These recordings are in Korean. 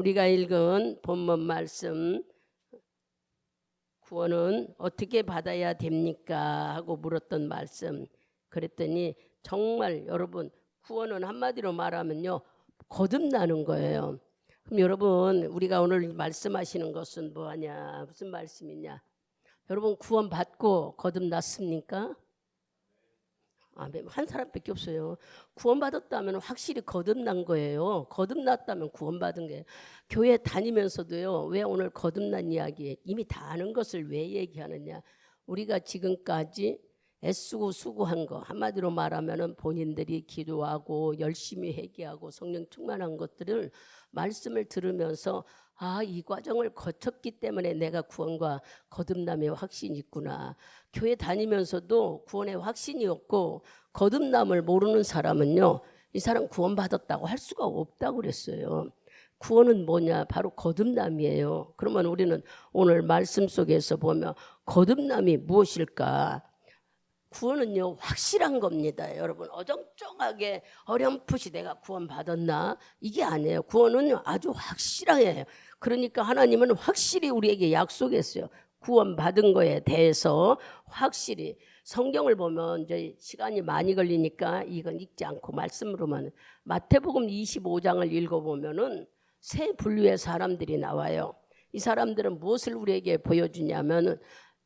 우리가 읽은 본문 말씀 구원은 어떻게 받아야 됩니까? 하고 물었던 말씀. 그랬더니 정말 여러분 구원은 한마디로 말하면요 거듭나는 거예요. 그럼 여러분 우리가 오늘 말씀하시는 것은 뭐하냐? 무슨 말씀이냐? 여러분 구원 받고 거듭났습니까? 아멘. 한 사람밖에 없어요. 구원받았다면 확실히 거듭난 거예요. 거듭났다면 구원받은 거예요. 교회 다니면서도요. 왜 오늘 거듭난 이야기 이미 다 아는 것을 왜 얘기하느냐? 우리가 지금까지 애쓰고 수고한 거 한마디로 말하면은 본인들이 기도하고 열심히 회개하고 성령 충만한 것들을 말씀을 들으면서 이 과정을 거쳤기 때문에 내가 구원과 거듭남의 확신이 있구나. 교회 다니면서도 구원의 확신이 없고 거듭남을 모르는 사람은요. 이 사람 구원받았다고 할 수가 없다고 그랬어요. 구원은 뭐냐? 바로 거듭남이에요. 그러면 우리는 오늘 말씀 속에서 보면 거듭남이 무엇일까? 구원은요 확실한 겁니다. 여러분 어정쩡하게 어렴풋이 내가 구원받았나? 이게 아니에요. 구원은 아주 확실해요. 그러니까 하나님은 확실히 우리에게 약속했어요. 구원받은 거에 대해서 확실히 성경을 보면 이제 시간이 많이 걸리니까 이건 읽지 않고 말씀으로만 마태복음 25장을 읽어보면은 세 분류의 사람들이 나와요. 이 사람들은 무엇을 우리에게 보여주냐면은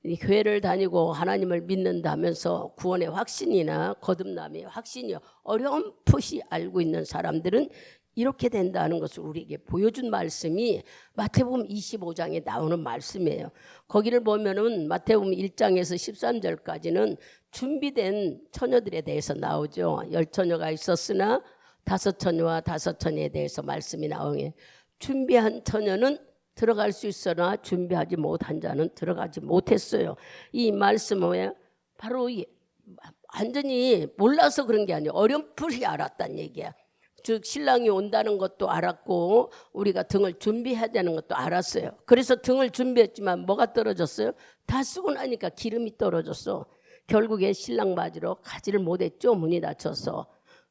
이 교회를 다니고 하나님을 믿는다면서 구원의 확신이나 거듭남의 확신이 어렴풋이 알고 있는 사람들은 이렇게 된다는 것을 우리에게 보여준 말씀이 마태복음 25장에 나오는 말씀이에요. 거기를 보면은 마태복음 1장에서 13절까지는 준비된 처녀들에 대해서 나오죠. 10처녀가 있었으나 5처녀와 5처녀에 대해서 말씀이 나오게 준비한 처녀는 들어갈 수 있으나 준비하지 못한 자는 들어가지 못했어요. 이 말씀은 바로 완전히 몰라서 그런 게 아니에요. 어렴풋이 알았다는 얘기야. 즉 신랑이 온다는 것도 알았고 우리가 등을 준비해야 되는 것도 알았어요. 그래서 등을 준비했지만 뭐가 떨어졌어요? 다 쓰고 나니까 기름이 떨어졌어. 결국에 신랑 맞으러 가지를 못했죠. 문이 닫혀서.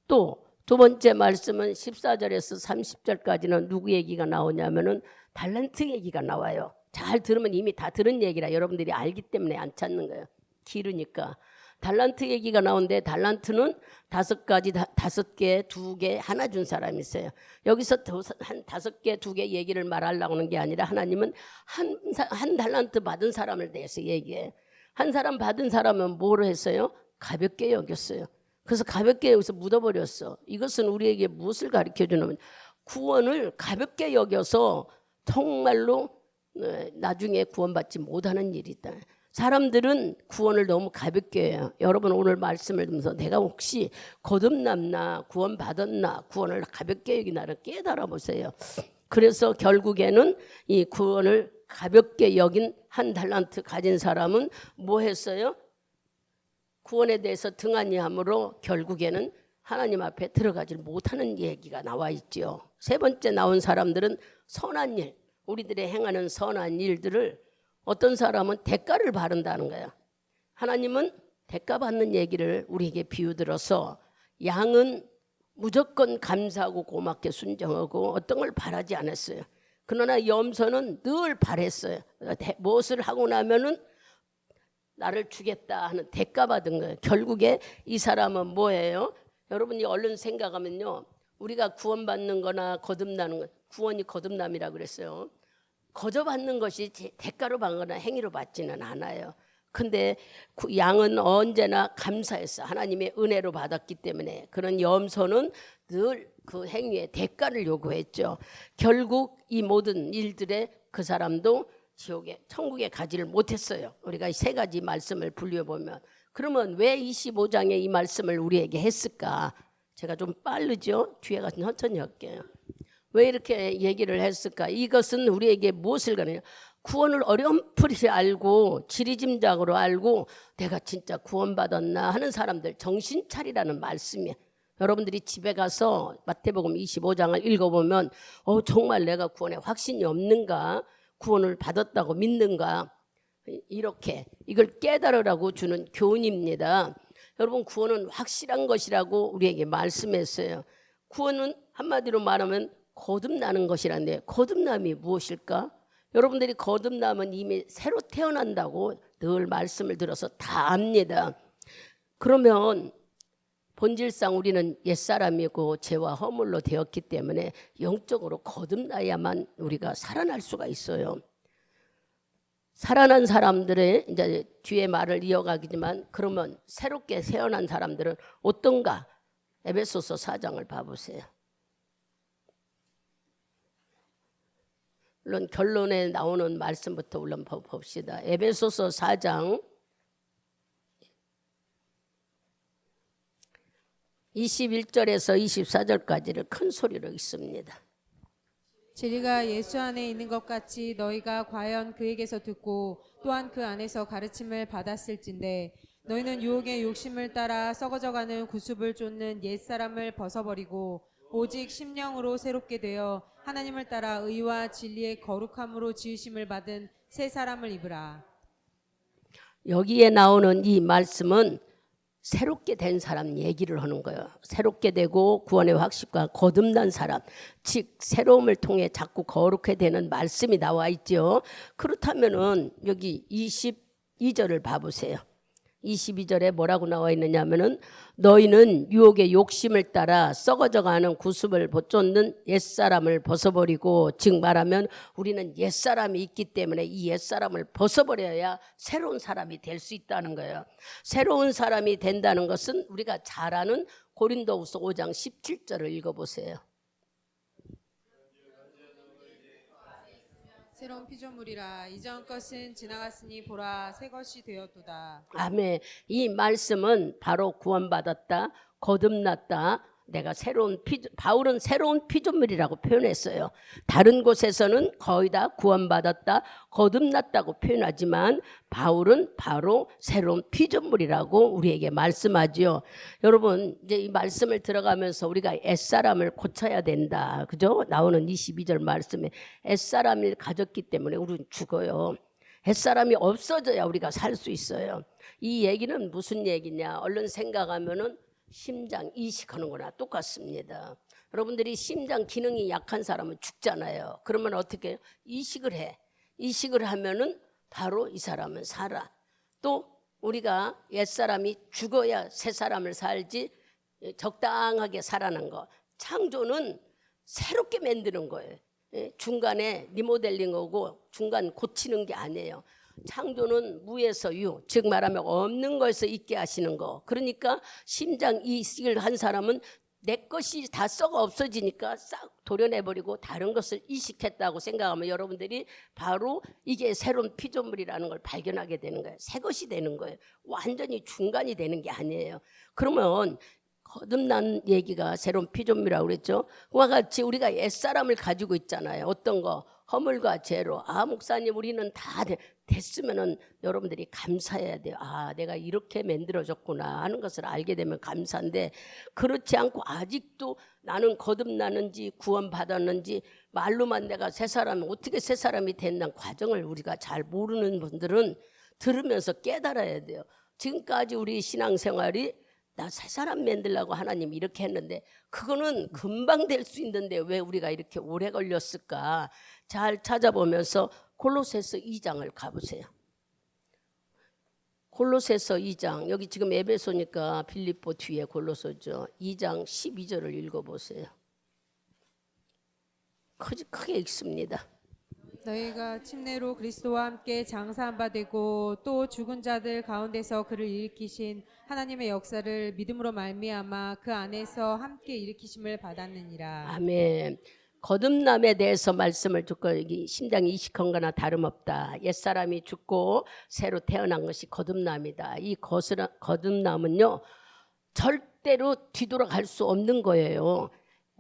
또 두 번째 말씀은 14절에서 30절까지는 누구 얘기가 나오냐면은 달란트 얘기가 나와요. 잘 들으면 이미 다 들은 얘기라 여러분들이 알기 때문에 안 찾는 거예요. 길으니까. 달란트 얘기가 나오는데 달란트는 5가지, 5개, 2개, 하나 준 사람이 있어요. 여기서 한 5개, 2개 얘기를 말하려고 하는 게 아니라 하나님은 한 달란트 받은 사람을 대해서 얘기해. 한 사람 받은 사람은 뭐로 했어요? 가볍게 여겼어요. 그래서 가볍게 여기서 묻어버렸어. 이것은 우리에게 무엇을 가르쳐주냐면 구원을 가볍게 여겨서 정말로 나중에 구원받지 못하는 일이다. 사람들은 구원을 너무 가볍게 해요. 여러분 오늘 말씀을 들으면서 내가 혹시 거듭났나 구원받았나 구원을 가볍게 여기나를 깨달아 보세요. 그래서 결국에는 이 구원을 가볍게 여긴 한 달란트 가진 사람은 뭐 했어요? 구원에 대해서 등한히함으로 결국에는 하나님 앞에 들어가지 못하는 얘기가 나와 있죠. 세 번째 나온 사람들은 선한 일, 우리들의 행하는 선한 일들을 어떤 사람은 대가를 바른다는 거야. 하나님은 대가 받는 얘기를 우리에게 비유들어서 양은 무조건 감사하고 고맙게 순종하고 어떤 걸 바라지 않았어요. 그러나 염소는 늘 바랬어요. 무엇을 하고 나면은 나를 주겠다 하는 대가 받은 거예요. 결국에 이 사람은 뭐예요? 여러분이 얼른 생각하면요. 우리가 구원받는 거나 거듭나는 거, 구원이 거듭남이라고 그랬어요. 거저받는 것이 대가로 받거나 행위로 받지는 않아요. 근데 양은 언제나 감사했어. 하나님의 은혜로 받았기 때문에. 그런 염소는 늘 그 행위의 대가를 요구했죠. 결국 이 모든 일들에 그 사람도 지옥에 천국에 가지를 못했어요. 우리가 이 세 가지 말씀을 분류해보면 그러면 왜 25장에 이 말씀을 우리에게 했을까? 제가 좀 빠르죠? 뒤에 가서 천천히 할게요. 왜 이렇게 얘기를 했을까? 이것은 우리에게 무엇을 가느냐? 구원을 어렴풋이 알고 지리짐작으로 알고 내가 진짜 구원받았나 하는 사람들 정신 차리라는 말씀이에요. 여러분들이 집에 가서 마태복음 25장을 읽어보면 정말 내가 구원에 확신이 없는가? 구원을 받았다고 믿는가? 이렇게 이걸 깨달으라고 주는 교훈입니다. 여러분 구원은 확실한 것이라고 우리에게 말씀했어요. 구원은 한마디로 말하면 거듭나는 것이란데 거듭남이 무엇일까? 여러분들이 거듭남은 이미 새로 태어난다고 늘 말씀을 들어서 다 압니다. 그러면 본질상 우리는 옛사람이고 죄와 허물로 되었기 때문에 영적으로 거듭나야만 우리가 살아날 수가 있어요. 살아난 사람들의 이제 뒤에 말을 이어가기지만 그러면 새롭게 태어난 사람들은 어떤가? 에베소서 4장을 봐보세요. 물론 결론에 나오는 말씀부터 물론 봅시다. 에베소서 4장 21절에서 24절까지를 큰 소리로 읽습니다. 진리가 예수 안에 있는 것 같이 너희가 과연 그에게서 듣고 또한 그 안에서 가르침을 받았을진데 너희는 유혹의 욕심을 따라 썩어져가는 구습을 쫓는 옛사람을 벗어버리고 오직 심령으로 새롭게 되어 하나님을 따라 의와 진리의 거룩함으로 지으심을 받은 새 사람을 입으라. 여기에 나오는 이 말씀은 새롭게 된 사람 얘기를 하는 거예요. 새롭게 되고 구원의 확신과 거듭난 사람, 즉 새로움을 통해 자꾸 거룩해 되는 말씀이 나와 있죠. 그렇다면은 여기 22절을 봐보세요. 22절에 뭐라고 나와 있느냐 하면은 너희는 유혹의 욕심을 따라 썩어져가는 구습을 쫓는 옛사람을 벗어버리고, 즉 말하면 우리는 옛사람이 있기 때문에 이 옛사람을 벗어버려야 새로운 사람이 될 수 있다는 거예요. 새로운 사람이 된다는 것은 우리가 잘 아는 고린도후서 5장 17절을 읽어보세요. 새로운 피조물이라 이전 것은 지나갔으니 보라 새 것이 되었도다. 아멘. 이 말씀은 바로 구원받았다, 거듭났다, 내가 바울은 새로운 피조물이라고 표현했어요. 다른 곳에서는 거의 다 구원받았다, 거듭났다고 표현하지만 바울은 바로 새로운 피조물이라고 우리에게 말씀하죠. 여러분, 이제 이 말씀을 들어가면서 우리가 옛사람을 고쳐야 된다, 그죠? 나오는 22절 말씀에 옛사람을 가졌기 때문에 우리는 죽어요. 옛사람이 없어져야 우리가 살 수 있어요. 이 얘기는 무슨 얘기냐? 얼른 생각하면은 심장 이식하는거나 똑같습니다. 여러분들이 심장 기능이 약한 사람은 죽잖아요. 그러면 어떻게 해요? 이식을 해. 이식을 하면은 바로 이 사람은 살아. 또 우리가 옛사람이 죽어야 새 사람을 살지, 적당하게 살아난 거. 창조는 새롭게 만드는 거예요. 중간에 리모델링하고 중간 고치는 게 아니에요. 창조는 무에서 유, 즉 말하면 없는 것에서 있게 하시는 거. 그러니까 심장 이식을 한 사람은 내 것이 다 썩어 없어지니까 싹 도려내버리고 다른 것을 이식했다고 생각하면 여러분들이 바로 이게 새로운 피조물이라는 걸 발견하게 되는 거예요. 새 것이 되는 거예요. 완전히 중간이 되는 게 아니에요. 그러면 거듭난 얘기가 새로운 피조물이라고 그랬죠. 그와 같이 우리가 옛사람을 가지고 있잖아요. 어떤 거? 허물과 죄로. 목사님 우리는 다 됐으면은 여러분들이 감사해야 돼요. 내가 이렇게 만들어졌구나 하는 것을 알게 되면 감사인데, 그렇지 않고 아직도 나는 거듭나는지 구원받았는지 말로만 내가 새 사람이 어떻게 새 사람이 됐나 과정을 우리가 잘 모르는 분들은 들으면서 깨달아야 돼요. 지금까지 우리 신앙생활이 나 새 사람 만들려고 하나님 이렇게 했는데 그거는 금방 될 수 있는데 왜 우리가 이렇게 오래 걸렸을까? 잘 찾아보면서 골로새서 2장을 가보세요. 골로새서 2장, 여기 지금 에베소니까 빌립보 뒤에 골로새죠. 2장 12절을 읽어보세요. 크게 읽습니다. 너희가 침례로 그리스도와 함께 장사한 바 되고 또 죽은 자들 가운데서 그를 일으키신 하나님의 역사를 믿음으로 말미암아 그 안에서 함께 일으키심을 받았느니라. 아멘. 거듭남에 대해서 말씀을 듣고 여기 심장이 이식한 거나 다름없다. 옛사람이 죽고 새로 태어난 것이 거듭남이다. 이 거듭남은요 절대로 뒤돌아갈 수 없는 거예요.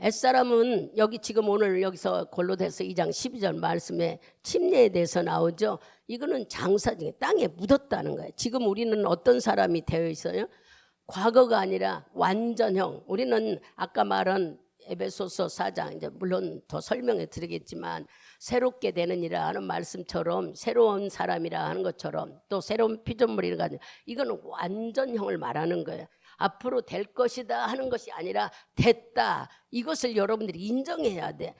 옛사람은 여기 지금 오늘 여기서 골로새서 2장 12절 말씀에 침례에 대해서 나오죠. 이거는 장사 중에 땅에 묻었다는 거예요. 지금 우리는 어떤 사람이 되어 있어요? 과거가 아니라 완전형. 우리는 아까 말한 에베소서 4장, 이제 물론 더 설명해 드리겠지만 새롭게 되느니라 하는 말씀처럼 새로운 사람이라 하는 것처럼 또 새로운 피조물이라 하는, 이거는 완전형을 말하는 거예요. 앞으로 될 것이다 하는 것이 아니라 됐다. 이것을 여러분들이 인정해야 돼.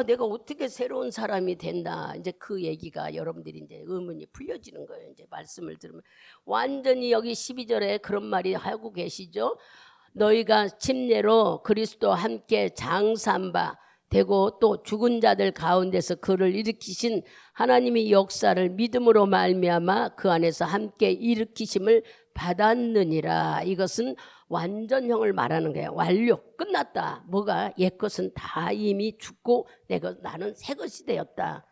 내가 어떻게 새로운 사람이 된다. 이제 그 얘기가 여러분들이 이제 의문이 풀려지는 거예요. 이제 말씀을 들으면 완전히 여기 12절에 그런 말이 하고 계시죠. 너희가 침례로 그리스도와 함께 장사한 바 되고 또 죽은 자들 가운데서 그를 일으키신 하나님의 역사를 믿음으로 말미암아 그 안에서 함께 일으키심을 받았느니라. 이것은 완전형을 말하는 거예요. 완료, 끝났다. 뭐가? 옛것은 다 이미 죽고 나는 새 것이 되었다.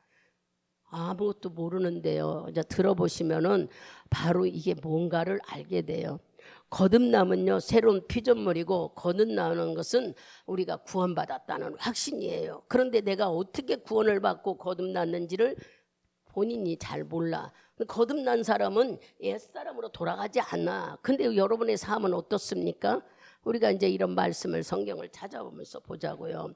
아무것도 모르는데요. 이제 들어보시면은 바로 이게 뭔가를 알게 돼요. 거듭남은요, 새로운 피조물이고 거듭나는 것은 우리가 구원받았다는 확신이에요. 그런데 내가 어떻게 구원을 받고 거듭났는지를 본인이 잘 몰라. 거듭난 사람은 옛사람으로 돌아가지 않아. 근데 여러분의 삶은 어떻습니까? 우리가 이제 이런 말씀을 성경을 찾아보면서 보자고요.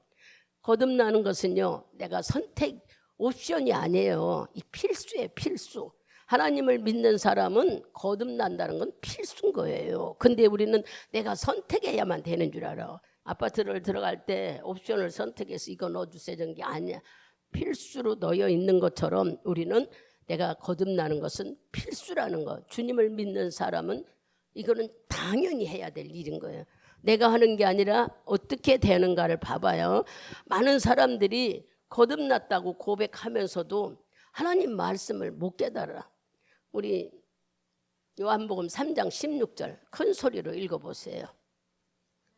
거듭나는 것은요, 내가 선택 옵션이 아니에요. 이 필수예요, 필수. 하나님을 믿는 사람은 거듭난다는 건 필수인 거예요. 근데 우리는 내가 선택해야만 되는 줄 알아. 아파트를 들어갈 때 옵션을 선택해서 이거 넣어주세요 이런 게 아니야. 필수로 넣여 있는 것처럼 우리는 내가 거듭나는 것은 필수라는 거. 주님을 믿는 사람은 이거는 당연히 해야 될 일인 거예요. 내가 하는 게 아니라 어떻게 되는가를 봐봐요. 많은 사람들이 거듭났다고 고백하면서도 하나님 말씀을 못 깨달아. 우리 요한복음 3장 16절 큰 소리로 읽어보세요.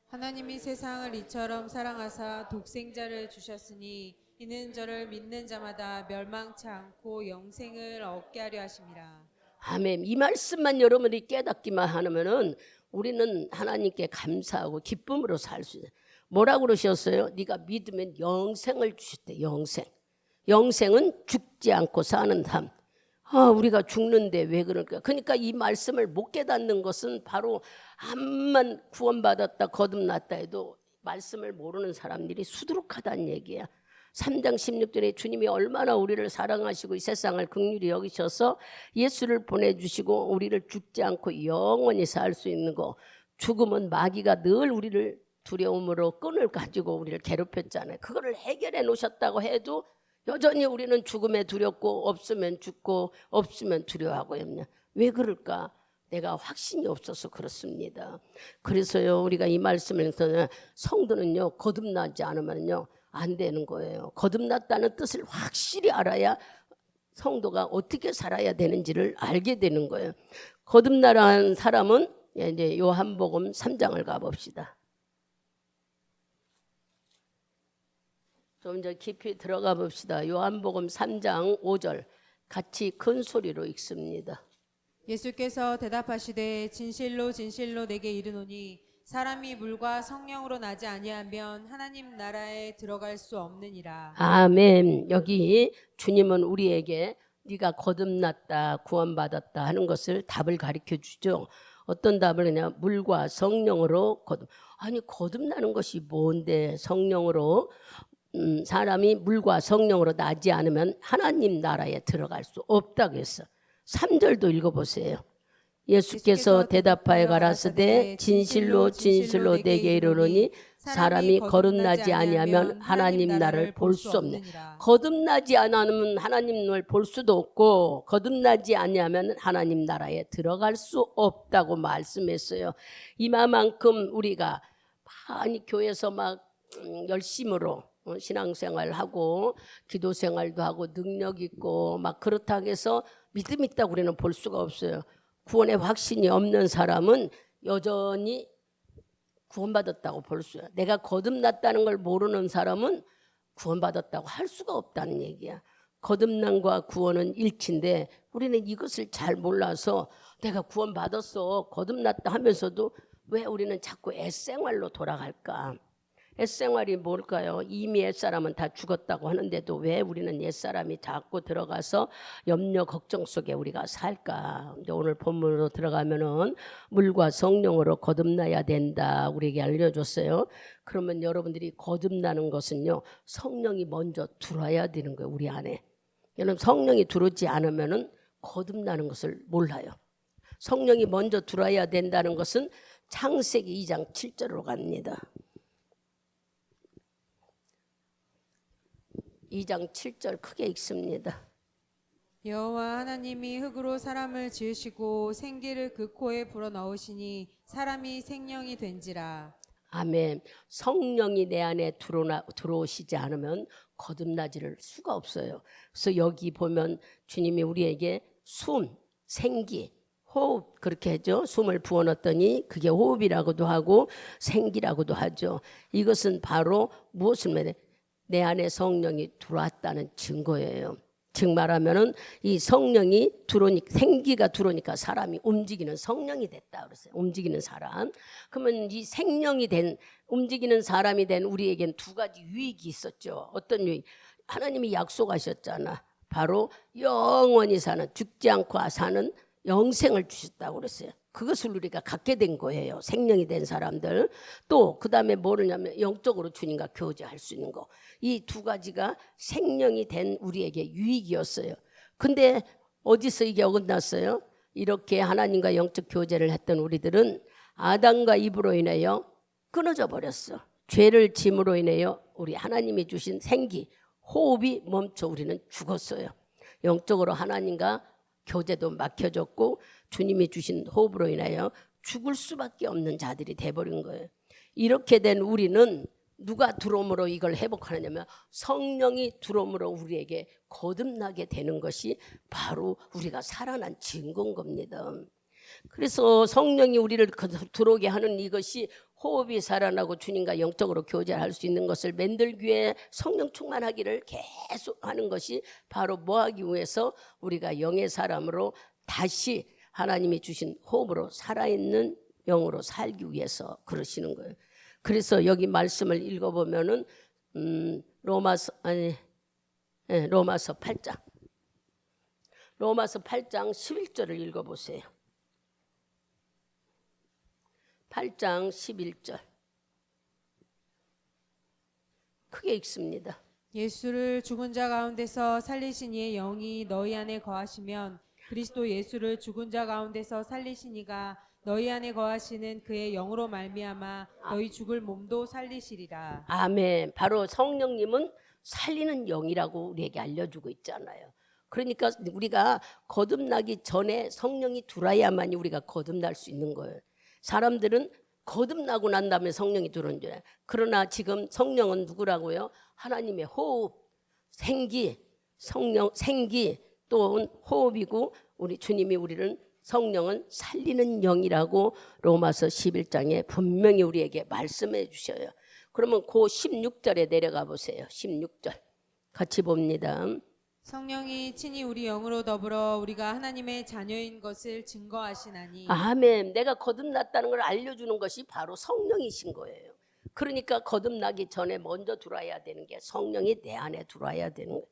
하나님이 세상을 이처럼 사랑하사 독생자를 주셨으니 이는 저를 믿는 자마다 멸망치 않고 영생을 얻게 하려 하심이라. 아멘. 이 말씀만 여러분이 깨닫기만 하면은 우리는 하나님께 감사하고 기쁨으로 살 수 있어요. 뭐라고 그러셨어요? 네가 믿으면 영생을 주셨대. 영생. 영생은 죽지 않고 사는 삶. 우리가 죽는데 왜 그럴까? 그러니까 이 말씀을 못 깨닫는 것은 바로 암만 구원받았다 거듭났다 해도 말씀을 모르는 사람들이 수두룩하다는 얘기야. 3장 16절에 주님이 얼마나 우리를 사랑하시고 이 세상을 긍휼히 여기셔서 예수를 보내주시고 우리를 죽지 않고 영원히 살 수 있는 거. 죽음은 마귀가 늘 우리를 두려움으로 끈을 가지고 우리를 괴롭혔잖아요. 그거를 해결해 놓으셨다고 해도 여전히 우리는 죽음에 두렵고 없으면 죽고 없으면 두려워하고요. 왜 그럴까? 내가 확신이 없어서 그렇습니다. 그래서요 우리가 이 말씀을 해서 성도는요 거듭나지 않으면요 안 되는 거예요. 거듭났다는 뜻을 확실히 알아야 성도가 어떻게 살아야 되는지를 알게 되는 거예요. 거듭나라는 사람은 이제 요한복음 3장을 가봅시다. 좀 더 깊이 들어가 봅시다. 요한복음 3장 5절 같이 큰 소리로 읽습니다. 예수께서 대답하시되 진실로 진실로 내게 이르노니 사람이 물과 성령으로 나지 아니하면 하나님 나라에 들어갈 수 없느니라. 아멘. 여기 주님은 우리에게 네가 거듭났다 구원받았다 하는 것을 답을 가르쳐 주죠. 어떤 답을 하냐? 물과 성령으로 거듭. 아니 거듭나는 것이 뭔데? 성령으로 사람이 물과 성령으로 나지 않으면 하나님 나라에 들어갈 수 없다고 했어. 3절도 읽어보세요. 예수께서 대답하여 가라사대 진실로 진실로 내게 이르노니 사람이 거듭나지 아니하면 하나님 나라를 볼 수 없네. 거듭나지 않으면 하나님을 볼 수도 없고 거듭나지 아니하면 하나님 나라에 들어갈 수 없다고 말씀했어요. 이만큼 우리가 많이 교회에서 막 열심으로 신앙생활하고 기도생활도 하고 능력 있고 막 그렇다고 해서 믿음 있다고 우리는 볼 수가 없어요. 구원의 확신이 없는 사람은 여전히 구원받았다고 볼 수야. 내가 거듭났다는 걸 모르는 사람은 구원받았다고 할 수가 없다는 얘기야. 거듭남과 구원은 일치인데 우리는 이것을 잘 몰라서 내가 구원받았어 거듭났다 하면서도 왜 우리는 자꾸 옛생활로 돌아갈까? 옛생활이 뭘까요? 이미 옛사람은 다 죽었다고 하는데도 왜 우리는 옛사람이 자꾸 들어가서 염려 걱정 속에 우리가 살까? 이제 오늘 본문으로 들어가면은 물과 성령으로 거듭나야 된다 우리에게 알려줬어요. 그러면 여러분들이 거듭나는 것은요 성령이 먼저 들어와야 되는 거예요. 우리 안에. 여러분 성령이 들어오지 않으면은 거듭나는 것을 몰라요. 성령이 먼저 들어와야 된다는 것은 창세기 2장 7절로 갑니다. 2장 7절 크게 읽습니다. 여호와 하나님이 흙으로 사람을 지으시고 생기를 그 코에 불어넣으시니 사람이 생명이 된지라. 아멘. 성령이 내 안에 들어오시지 않으면 거듭나지를 수가 없어요. 그래서 여기 보면 주님이 우리에게 숨, 생기, 호흡 그렇게 하죠. 숨을 부어넣었더니 그게 호흡이라고도 하고 생기라고도 하죠. 이것은 바로 무엇을 말해? 내 안에 성령이 들어왔다는 증거예요. 즉 말하면은 이 성령이 들어오니까 생기가 들어오니까 사람이 움직이는 성령이 됐다 그랬어요. 움직이는 사람. 그러면 이 생명이 된 움직이는 사람이 된 우리에겐 두 가지 유익이 있었죠. 어떤 유익? 하나님이 약속하셨잖아. 바로 영원히 사는 죽지 않고 사는 영생을 주셨다고 그랬어요. 그것을 우리가 갖게 된 거예요. 생명이 된 사람들. 또 그다음에 뭐냐면 영적으로 주님과 교제할 수 있는 거. 이 두 가지가 생명이 된 우리에게 유익이었어요. 근데 어디서 이게 어긋났어요? 이렇게 하나님과 영적 교제를 했던 우리들은 아담과 이브로 인하여 끊어져 버렸어. 죄를 짐으로 인하여 우리 하나님이 주신 생기, 호흡이 멈춰 우리는 죽었어요. 영적으로 하나님과 교제도 막혀졌고 주님이 주신 호흡으로 인하여 죽을 수밖에 없는 자들이 돼버린 거예요. 이렇게 된 우리는 누가 들어옴으로 이걸 회복하느냐면 성령이 들어옴으로 우리에게 거듭나게 되는 것이 바로 우리가 살아난 증거인 겁니다. 그래서 성령이 우리를 들어오게 하는 이것이 호흡이 살아나고 주님과 영적으로 교제할 수 있는 것을 만들기 위해 성령 충만하기를 계속 하는 것이 바로 뭐 하기 위해서 우리가 영의 사람으로 다시 하나님이 주신 호흡으로 살아있는 영으로 살기 위해서 그러시는 거예요. 그래서 여기 말씀을 읽어보면은 로마서 8장 11절을 읽어보세요. 8장 11절 크게 읽습니다. 예수를 죽은 자 가운데서 살리신 이의 영이 너희 안에 거하시면 그리스도 예수를 죽은 자 가운데서 살리신 이가 너희 안에 거하시는 그의 영으로 말미암아 너희 죽을 몸도 살리시리라. 아멘. 바로 성령님은 살리는 영이라고 우리에게 알려주고 있잖아요. 그러니까 우리가 거듭나기 전에 성령이 들어야만이 우리가 거듭날 수 있는 거예요. 사람들은 거듭나고 난 다음에 성령이 들어오는 줄 알아요. 그러나 지금 성령은 누구라고요? 하나님의 호흡, 생기, 성령, 생기 또 호흡이고 우리 주님이 우리를 성령은 살리는 영이라고 로마서 11장에 분명히 우리에게 말씀해 주셔요. 그러면 그 16절에 내려가 보세요. 16절 같이 봅니다. 성령이 친히 우리 영으로 더불어 우리가 하나님의 자녀인 것을 증거하시나니. 아멘. 내가 거듭났다는 걸 알려주는 것이 바로 성령이신 거예요. 그러니까 거듭나기 전에 먼저 들어와야 되는 게 성령이 내 안에 들어와야 되는 거예요.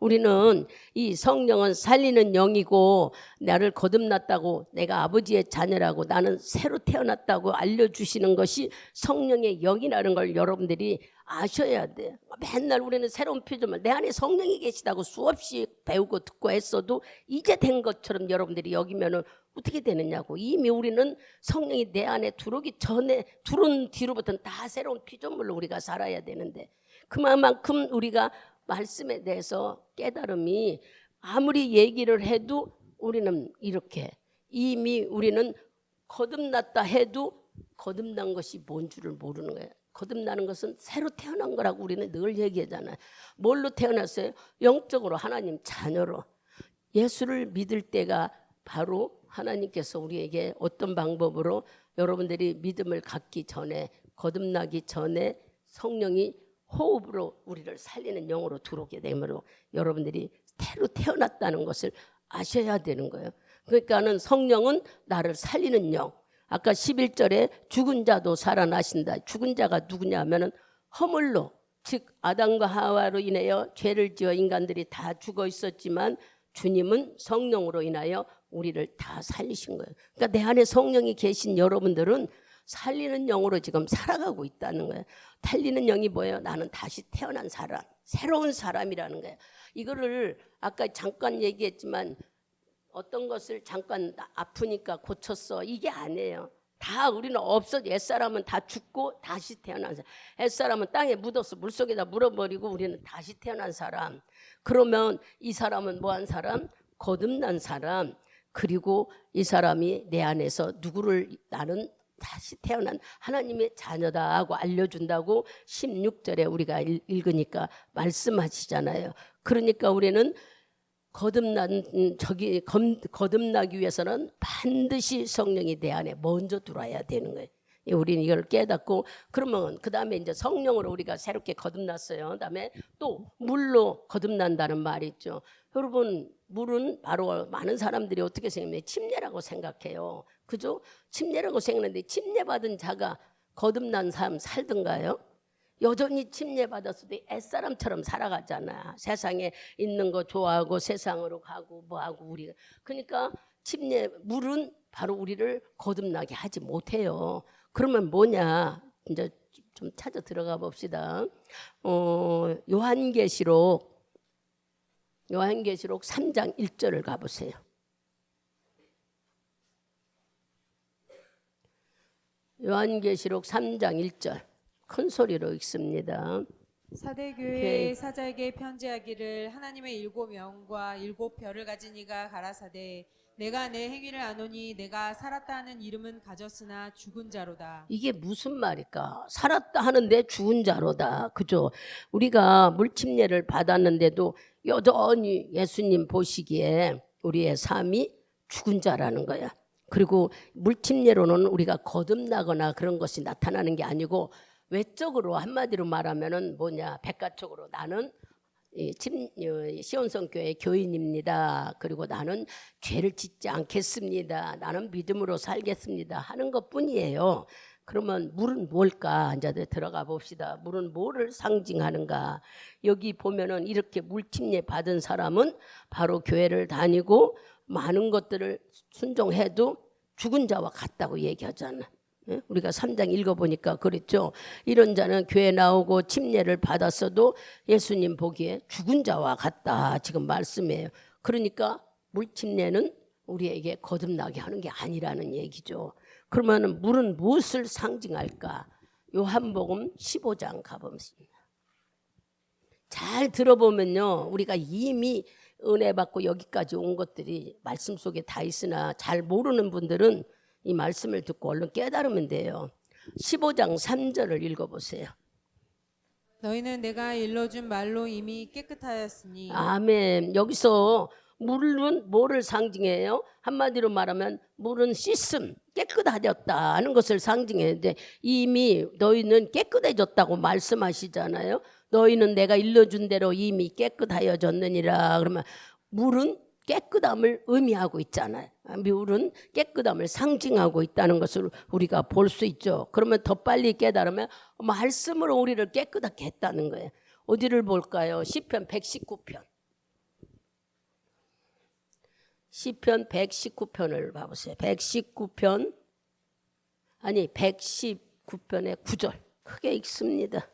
우리는 이 성령은 살리는 영이고 나를 거듭났다고 내가 아버지의 자녀라고 나는 새로 태어났다고 알려주시는 것이 성령의 영이라는 걸 여러분들이 아셔야 돼요. 맨날 우리는 새로운 피조물 내 안에 성령이 계시다고 수없이 배우고 듣고 했어도 이제 된 것처럼 여러분들이 여기면은 어떻게 되느냐고. 이미 우리는 성령이 내 안에 들어오기 전에 들어온 뒤로부터는 다 새로운 피조물로 우리가 살아야 되는데 그만큼 우리가 말씀에 대해서 깨달음이 아무리 얘기를 해도 우리는 이렇게 이미 우리는 거듭났다 해도 거듭난 것이 뭔 줄을 모르는 거예요. 거듭나는 것은 새로 태어난 거라고 우리는 늘 얘기하잖아요. 뭘로 태어났어요? 영적으로 하나님 자녀로. 예수를 믿을 때가 바로 하나님께서 우리에게 어떤 방법으로 여러분들이 믿음을 갖기 전에 거듭나기 전에 성령이 호흡으로 우리를 살리는 영으로 들어오게 되므로 여러분들이 새로 태어났다는 것을 아셔야 되는 거예요. 그러니까는 성령은 나를 살리는 영. 아까 11절에 죽은 자도 살아나신다. 죽은 자가 누구냐 하면은 허물로 즉 아담과 하와로 인하여 죄를 지어 인간들이 다 죽어 있었지만 주님은 성령으로 인하여 우리를 다 살리신 거예요. 그러니까 내 안에 성령이 계신 여러분들은 살리는 영으로 지금 살아가고 있다는 거예요. 살리는 영이 뭐예요? 나는 다시 태어난 사람, 새로운 사람이라는 거예요. 이거를 아까 잠깐 얘기했지만 어떤 것을 잠깐 아프니까 고쳤어 이게 아니에요. 다 우리는 없어. 옛사람은 다 죽고 다시 태어난 사람. 옛사람은 땅에 묻어서 물속에다 물어버리고 우리는 다시 태어난 사람. 그러면 이 사람은 뭐한 사람? 거듭난 사람. 그리고 이 사람이 내 안에서 누구를 나는 다시 태어난 하나님의 자녀다 하고 알려준다고 16절에 우리가 읽으니까 말씀하시잖아요. 그러니까 우리는 거듭나기 위해서는 반드시 성령이 내 안에 먼저 들어와야 되는 거예요. 우리는 이걸 깨닫고 그러면 그 다음에 이제 성령으로 우리가 새롭게 거듭났어요. 그다음에 또 물로 거듭난다는 말이 있죠. 여러분 물은 바로 많은 사람들이 어떻게 생각해요? 침례라고 생각해요. 그죠? 침례라고 생각하는데 침례받은 자가 거듭난 삶 살던가요? 여전히 침례받았어도 옛사람처럼 살아가잖아. 세상에 있는 거 좋아하고 세상으로 가고 뭐하고 우리가. 그러니까 물은 바로 우리를 거듭나게 하지 못해요. 그러면 뭐냐? 이제 좀 찾아 들어가 봅시다. 요한계시록 3장 1절을 가보세요. 요한계시록 3장 1절 큰 소리로 읽습니다. 사대교회의 사자에게 편지하기를 하나님의 7명과 7별을 가진 이가 가라사대 내가 내 행위를 아노니 내가 살았다 하는 이름은 가졌으나 죽은 자로다. 이게 무슨 말일까? 살았다 하는데 죽은 자로다. 그죠? 우리가 물침례를 받았는데도 여전히 예수님 보시기에 우리의 삶이 죽은 자라는 거야. 그리고 물침례로는 우리가 거듭나거나 그런 것이 나타나는 게 아니고 외적으로 한마디로 말하면은 뭐냐? 백가적으로 나는 시온성교회 교인입니다. 그리고 나는 죄를 짓지 않겠습니다. 나는 믿음으로 살겠습니다. 하는 것뿐이에요. 그러면 물은 뭘까? 이제 들어가 봅시다. 물은 뭐를 상징하는가? 여기 보면은 이렇게 물침례 받은 사람은 바로 교회를 다니고 많은 것들을 순종해도 죽은 자와 같다고 얘기하잖아. 우리가 3장 읽어보니까 그랬죠. 이런 자는 교회 나오고 침례를 받았어도 예수님 보기에 죽은 자와 같다. 지금 말씀이에요. 그러니까 물침례는 우리에게 거듭나게 하는 게 아니라는 얘기죠. 그러면 물은 무엇을 상징할까? 요한복음 15장 가보겠습니다. 잘 들어보면요. 우리가 이미 은혜 받고 여기까지 온 것들이 말씀 속에 다 있으나 잘 모르는 분들은 이 말씀을 듣고 얼른 깨달으면 돼요. 15장 3절을 읽어보세요. 너희는 내가 일러준 말로 이미 깨끗하였으니. 아멘. 여기서 물은 뭐를 상징해요? 한마디로 말하면 물은 씻음, 깨끗해졌다 하는 것을 상징했는데 이미 너희는 깨끗해졌다고 말씀하시잖아요. 너희는 내가 일러준 대로 이미 깨끗하여졌느니라. 그러면 물은 깨끗함을 의미하고 있잖아요. 물은 깨끗함을 상징하고 있다는 것을 우리가 볼 수 있죠. 그러면 더 빨리 깨달으면 말씀으로 우리를 깨끗하게 했다는 거예요. 어디를 볼까요? 시편 119편. 시편 119편을 봐보세요. 119편의 9절 크게 읽습니다.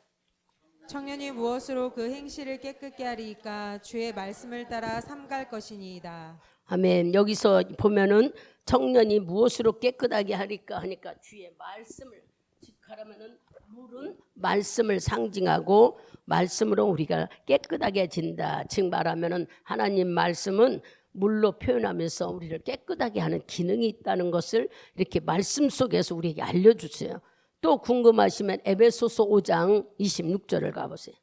청년이 무엇으로 그 행실을 깨끗게 하리이까 주의 말씀을 따라 삼갈 것이니이다. 아멘. 여기서 보면은 청년이 무엇으로 깨끗하게 하리까 하니까 주의 말씀을 직하라면은 물은 말씀을 상징하고 말씀으로 우리가 깨끗하게 진다. 즉 말하면은 하나님 말씀은 물로 표현하면서 우리를 깨끗하게 하는 기능이 있다는 것을 이렇게 말씀 속에서 우리에게 알려주세요. 또 궁금하시면 에베소서 5장 26절을 가보세요.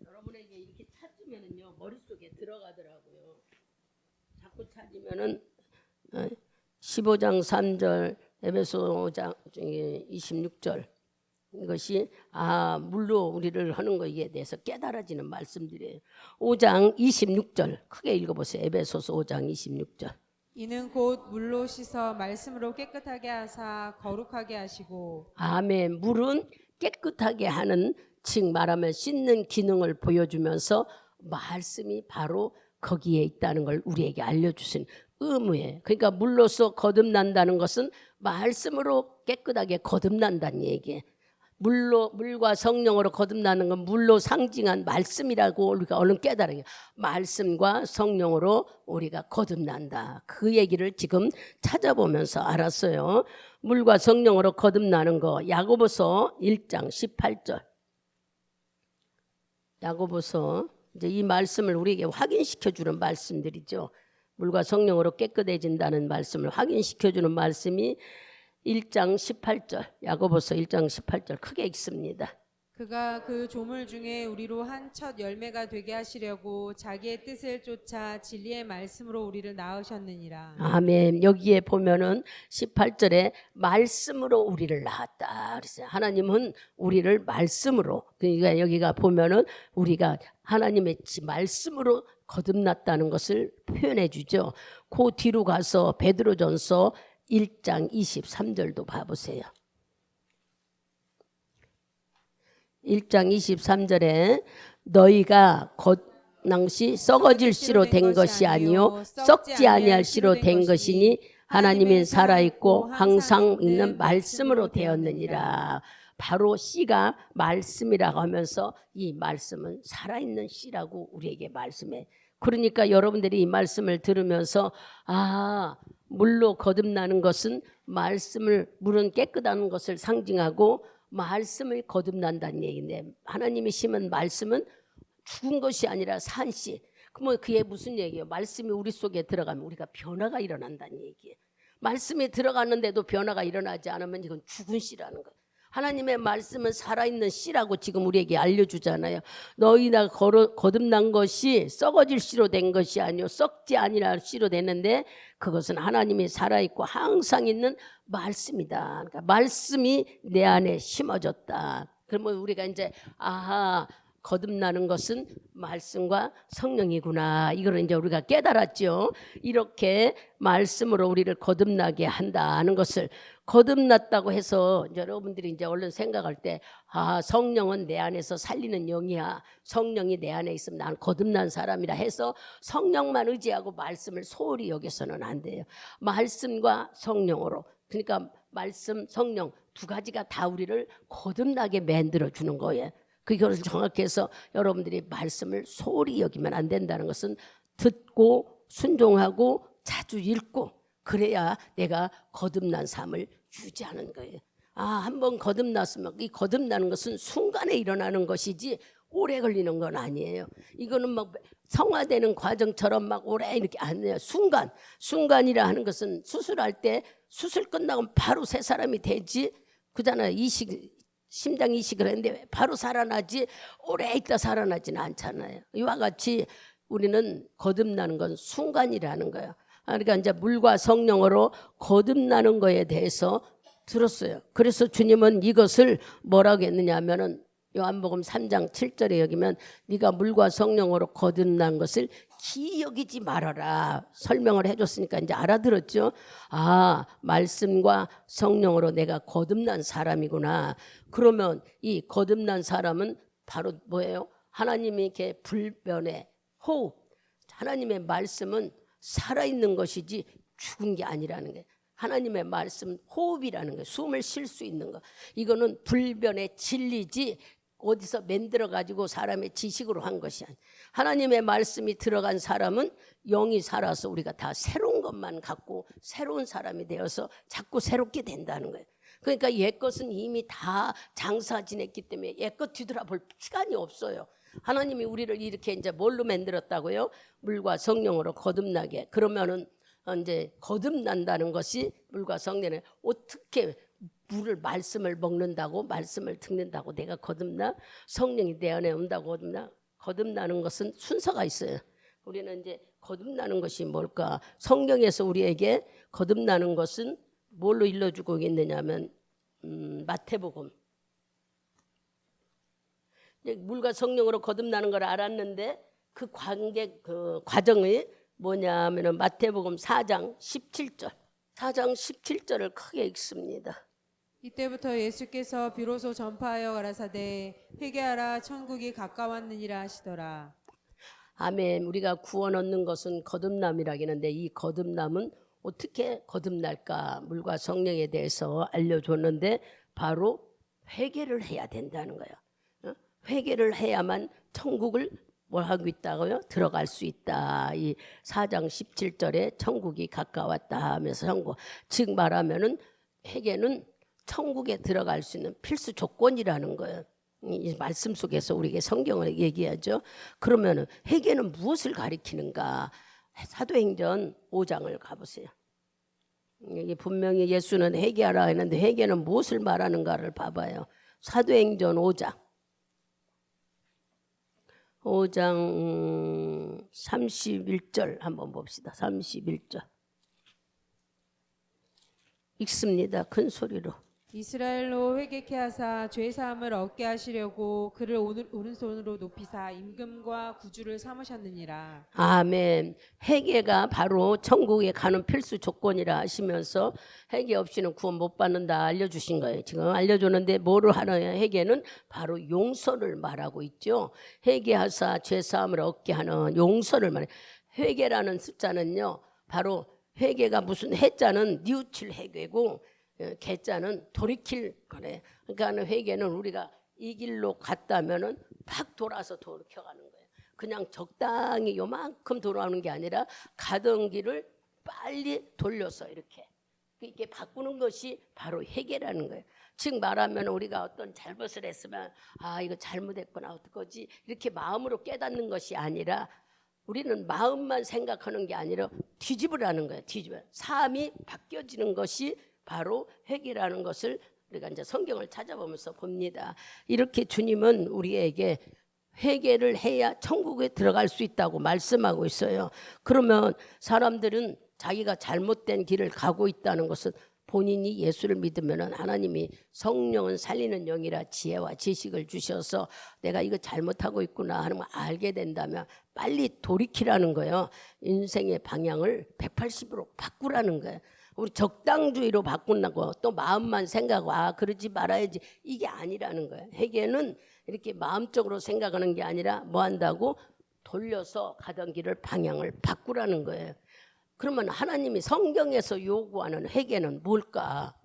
여러분에게 이렇게 찾으면은요 머릿속에 들어가더라고요. 자꾸 찾으면은 15장 3절 에베소 5장 26절 이것이 물로 우리를 하는 거에 대해서 깨달아지는 말씀들이에요. 5장 26절 크게 읽어보세요. 에베소서 5장 26절. 이는 곧 물로 씻어 말씀으로 깨끗하게 하사 거룩하게 하시고. 아멘. 물은 깨끗하게 하는 즉 말하면 씻는 기능을 보여주면서 말씀이 바로 거기에 있다는 걸 우리에게 알려주신 의무예요. 그러니까 물로서 거듭난다는 것은 말씀으로 깨끗하게 거듭난다는 얘기예요. 물과 성령으로 거듭나는 건 물로 상징한 말씀이라고 우리가 얼른 깨달아야 해요. 말씀과 성령으로 우리가 거듭난다. 그 얘기를 지금 찾아보면서 알았어요. 물과 성령으로 거듭나는 거 야고보서 1장 18절. 야고보서 이제 이 말씀을 우리에게 확인시켜 주는 말씀들이죠. 물과 성령으로 깨끗해진다는 말씀을 확인시켜 주는 말씀이 1장 18절. 야고보서 1장 18절 크게 읽습니다. 그가 그 조물 중에 우리로 한 첫 열매가 되게 하시려고 자기의 뜻을 쫓아 진리의 말씀으로 우리를 낳으셨느니라. 아멘. 여기에 보면은 18절에 말씀으로 우리를 낳았다. 그랬어요. 하나님은 우리를 말씀으로, 그러니까 여기가 보면은 우리가 하나님의 말씀으로 거듭났다는 것을 표현해 주죠. 그 뒤로 가서 베드로전서 1장 23절도 봐보세요. 1장 23절에 너희가 겉낭시 썩어질 씨로 된 것이 아니요 썩지 아니할 씨로 된 것이니 하나님이 살아있고 항상 있는 말씀으로 되었느니라. 바로 씨가 말씀이라고 하면서 이 말씀은 살아있는 씨라고 우리에게 말씀해. 그러니까 여러분들이 이 말씀을 들으면서 물로 거듭나는 것은 물은 깨끗한 것을 상징하고 말씀을 거듭난다는 얘기인데, 하나님이 심은 말씀은 죽은 것이 아니라 산 씨. 그러면 그게 무슨 얘기예요? 말씀이 우리 속에 들어가면 우리가 변화가 일어난다는 얘기예요. 말씀이 들어갔는데도 변화가 일어나지 않으면 이건 죽은 씨라는 거예요. 하나님의 말씀은 살아있는 씨라고 지금 우리에게 알려주잖아요. 너희가 거듭난 것이 썩어질 씨로 된 것이 아니요 썩지 아니할 씨로 되는데 그것은 하나님이 살아있고 항상 있는 말씀이다. 그러니까 말씀이 내 안에 심어졌다. 그러면 우리가 이제 거듭나는 것은 말씀과 성령이구나. 이걸 이제 우리가 깨달았죠. 이렇게 말씀으로 우리를 거듭나게 한다는 것을, 거듭났다고 해서 여러분들이 이제 얼른 생각할 때 성령은 내 안에서 살리는 영이야. 성령이 내 안에 있으면 난 거듭난 사람이라 해서 성령만 의지하고 말씀을 소홀히 여겨서는 안 돼요. 말씀과 성령으로, 그러니까 말씀, 성령 두 가지가 다 우리를 거듭나게 만들어 주는 거예요. 그것을 정확히 해서 여러분들이 말씀을 소홀히 여기면 안 된다는 것은 듣고 순종하고 자주 읽고 그래야 내가 거듭난 삶을 유지하는 거예요. 한번 거듭났으면 이 거듭나는 것은 순간에 일어나는 것이지 오래 걸리는 건 아니에요. 이거는 막 성화되는 과정처럼 막 오래 이렇게 안 해요. 순간이라 하는 것은 수술할 때 수술 끝나고 바로 새 사람이 되지 그잖아요. 심장 이식을 했는데 바로 살아나지 오래 있다 살아나지는 않잖아요. 이와 같이 우리는 거듭나는 건 순간이라는 거예요. 그러니까 이제 물과 성령으로 거듭나는 거에 대해서 들었어요. 그래서 주님은 이것을 뭐라고 했느냐 하면은 요한복음 3장 7절에 여기면 네가 물과 성령으로 거듭난 것을 기여기지 말아라 설명을 해줬으니까 이제 알아들었죠. 말씀과 성령으로 내가 거듭난 사람이구나. 그러면 이 거듭난 사람은 바로 뭐예요? 하나님이 이렇게 불변의 호흡, 하나님의 말씀은 살아있는 것이지 죽은 게 아니라는 거예요. 하나님의 말씀 호흡이라는 거예요. 숨을 쉴 수 있는 거. 이거는 불변의 진리지 어디서 만들어 가지고 사람의 지식으로 한 것이 아니에요. 하나님의 말씀이 들어간 사람은 영이 살아서 우리가 다 새로운 것만 갖고 새로운 사람이 되어서 자꾸 새롭게 된다는 거예요. 그러니까 옛것은 이미 다 장사 지냈기 때문에 옛것 뒤돌아볼 시간이 없어요. 하나님이 우리를 이렇게 이제 뭘로 만들었다고요? 물과 성령으로 거듭나게. 그러면은 이제 거듭난다는 것이 물과 성령에 어떻게 말씀을 먹는다고 말씀을 듣는다고 내가 거듭나? 성령이 내 안에 온다고 거듭나는 것은 순서가 있어요. 우리는 이제 거듭나는 것이 뭘까? 성경에서 우리에게 거듭나는 것은 뭘로 일러주고 있느냐면 마태복음. 물과 성령으로 거듭나는 걸 알았는데 그 과정이 뭐냐면은 마태복음 4장 17절. 4장 17절을 크게 읽습니다. 이때부터 예수께서 비로소 전파하여 가라사대 회개하라 천국이 가까웠느니라 하시더라. 아멘. 우리가 구원 얻는 것은 거듭남이라기는데 이 거듭남은 어떻게 거듭날까? 물과 성령에 대해서 알려줬는데 바로 회개를 해야 된다는 거예요. 회개를 해야만 천국을 뭘 하고 있다고요? 들어갈 수 있다. 이 4장 17절에 천국이 가까웠다 하면서 선고. 즉 말하면은 회개는 천국에 들어갈 수 있는 필수 조건이라는 거예요. 이 말씀 속에서 우리에게 성경을 얘기하죠. 그러면은 회개는 무엇을 가리키는가? 사도행전 5장을 가보세요. 이게 분명히 예수는 회개하라 했는데 회개는 무엇을 말하는가를 봐봐요. 사도행전 5장 31절 한번 봅시다. 31절 읽습니다. 큰 소리로. 이스라엘로 회개케 하사 죄 사함을 얻게 하시려고 그를 오른손으로 높이사 임금과 구주를 삼으셨느니라. 아멘. 회개가 바로 천국에 가는 필수 조건이라 하시면서 회개 없이는 구원 못 받는다 알려주신 거예요. 지금 알려주는데 뭐를 하느냐. 회개는 바로 용서를 말하고 있죠. 회개하사 죄 사함을 얻게 하는 용서를 말해요. 회개라는 숫자는요, 바로 회개가 무슨 해자는 뉘우칠 회개고 개자는 돌이킬 거래. 그러니까 회개는 우리가 이 길로 갔다면은 팍 돌아서 돌이켜가는 거예요. 그냥 적당히 요만큼 돌아오는 게 아니라 가던 길을 빨리 돌려서 이렇게 바꾸는 것이 바로 회개라는 거예요. 즉 말하면 우리가 어떤 잘못을 했으면 이거 잘못했구나 어떡하지 이렇게 마음으로 깨닫는 것이 아니라 우리는 마음만 생각하는 게 아니라 뒤집으라는 거예요. 뒤집어. 삶이 바뀌어지는 것이 바로 회개라는 것을 우리가 이제 성경을 찾아보면서 봅니다. 이렇게 주님은 우리에게 회개를 해야 천국에 들어갈 수 있다고 말씀하고 있어요. 그러면 사람들은 자기가 잘못된 길을 가고 있다는 것은 본인이 예수를 믿으면 하나님이 성령은 살리는 영이라 지혜와 지식을 주셔서 내가 이거 잘못하고 있구나 하는 걸 알게 된다면 빨리 돌이키라는 거예요. 인생의 방향을 180으로 바꾸라는 거예요. 우리 적당주의로 바꾼다고 또 마음만 생각하고 그러지 말아야지 이게 아니라는 거예요. 회개는 이렇게 마음적으로 생각하는 게 아니라 뭐 한다고? 돌려서 가던 길을 방향을 바꾸라는 거예요. 그러면 하나님이 성경에서 요구하는 회개는 뭘까?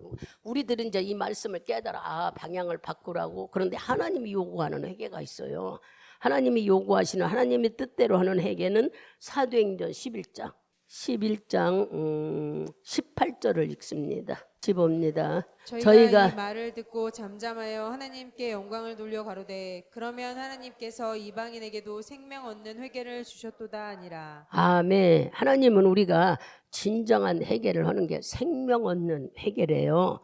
우리들은 이제 이 말씀을 깨달아 방향을 바꾸라고. 그런데 하나님이 요구하는 회개가 있어요. 하나님이 요구하시는 하나님의 뜻대로 하는 회개는 사도행전 11장 18절을 읽습니다. 봅니다. 저희가 이 말을 듣고 잠잠하여 하나님께 영광을 돌려 가로되 그러면 하나님께서 이방인에게도 생명 얻는 회개를 주셨도다 아니라. 아멘. 하나님은 우리가 진정한 회개를 하는 게 생명 얻는 회개래요.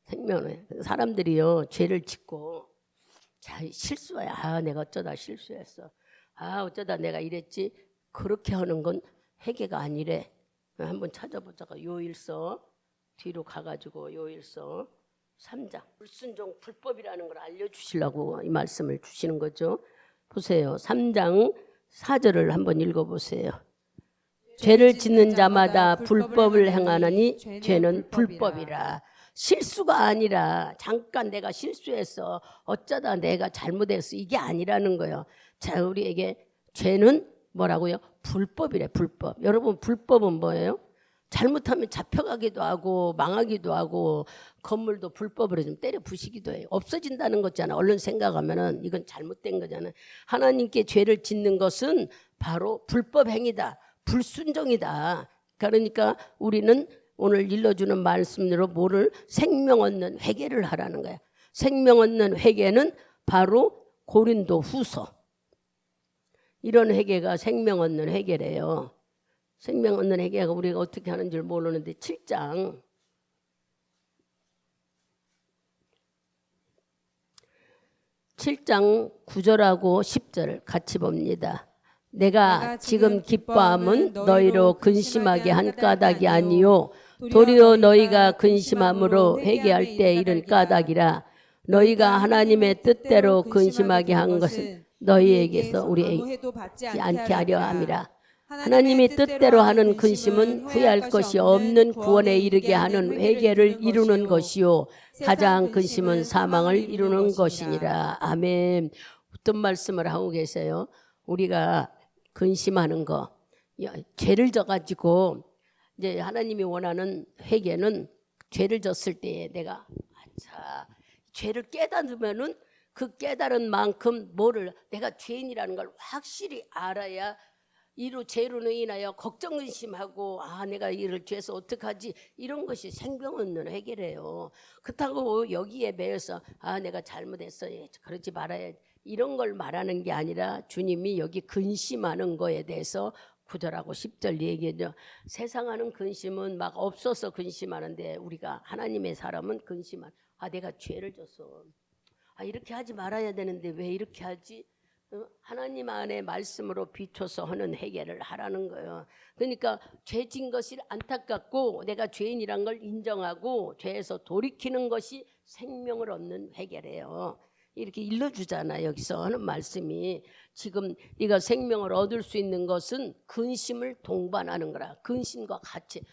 생명을. 사람들이요 죄를 짓고 실수야. 내가 어쩌다 실수했어. 어쩌다 내가 이랬지. 그렇게 하는 건 회개가 아니래. 한번 찾아보자가 요일서 뒤로 가가지고 요일서 3장 불순종 불법이라는 걸 알려주시려고 이 말씀을 주시는 거죠. 보세요. 3장 4절을 한번 읽어보세요. 죄를 짓는 자마다 불법을 행하느니 죄는 불법이라. 실수가 아니라 잠깐 내가 실수했어. 어쩌다 내가 잘못했어. 이게 아니라는 거예요. 자, 우리에게 죄는 뭐라고요? 불법이래. 불법. 여러분 불법은 뭐예요? 잘못하면 잡혀가기도 하고 망하기도 하고 건물도 불법으로 좀 때려 부시기도 해요. 없어진다는 거잖아. 얼른 생각하면은 이건 잘못된 거잖아. 하나님께 죄를 짓는 것은 바로 불법 행위다. 불순종이다. 그러니까 우리는 오늘 일러주는 말씀대로 뭐를 생명 얻는 회개를 하라는 거야. 생명 얻는 회개는 바로 고린도 후서. 이런 회개가 생명 얻는 회개래요. 생명 얻는 회개가 우리가 어떻게 하는 줄 모르는데 7장 9절하고 10절 같이 봅니다. 내가 지금 기뻐함은 너희로 근심하게 한 까닭이 아니요 도리어 너희가 근심함으로 회개할 때 이른 까닭이라. 너희가 하나님의 뜻대로 근심하게 한 것은 너희에게서 우리에게 않게 하려 함이라. 하나님의 뜻대로 하는 근심은 후회할 것이 없는 구원에 이르게 하는 회개를 이루는 것이요 가장 근심은 사망을 이루는 것이니라. 아멘. 어떤 말씀을 하고 계세요? 우리가 근심하는 거, 죄를 져가지고 이제 하나님이 원하는 회개는 죄를 졌을 때 내가 죄를 깨닫으면은 그 깨달은 만큼 뭐를 내가 죄인이라는 걸 확실히 알아야 이로 죄로 인하여 걱정 근심하고 내가 이를 죄서 어떡하지 이런 것이 생명 없는 해결이에요. 그렇다고 여기에 매여서 내가 잘못했어 그러지 말아야 이런 걸 말하는 게 아니라 주님이 여기 근심하는 거에 대해서 9절하고 10절 얘기죠. 세상하는 근심은 막 없어서 근심하는데 우리가 하나님의 사람은 근심한 내가 죄를 졌어. 이렇게 하지 말아야 되는데 왜 이렇게 하지? 하나님 안에 말씀으로 비춰서 하는 해결을 하라는 거예요. 그러니까 죄진 것이 안타깝고 내가 죄인이란 걸 인정하고 죄에서 돌이키는 것이 생명을 얻는 해결이에요. 이렇게 일러주잖아. 여기서 하는 말씀이 지금 네가 생명을 얻을 수 있는 것은 근심을 동반하는 거라. 근심과 같이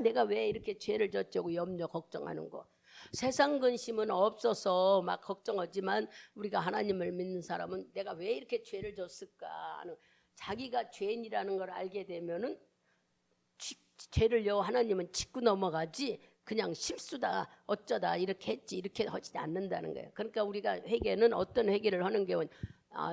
내가 왜 이렇게 죄를 졌냐고 염려 걱정하는 거. 세상 근심은 없어서 막 걱정하지만 우리가 하나님을 믿는 사람은 내가 왜 이렇게 죄를 졌을까 하는 자기가 죄인이라는 걸 알게 되면은 죄를요 하나님은 짚고 넘어가지 그냥 실수다 어쩌다 이렇게 했지 이렇게 하지 않는다는 거예요. 그러니까 우리가 회개는 어떤 회개를 하는 경우는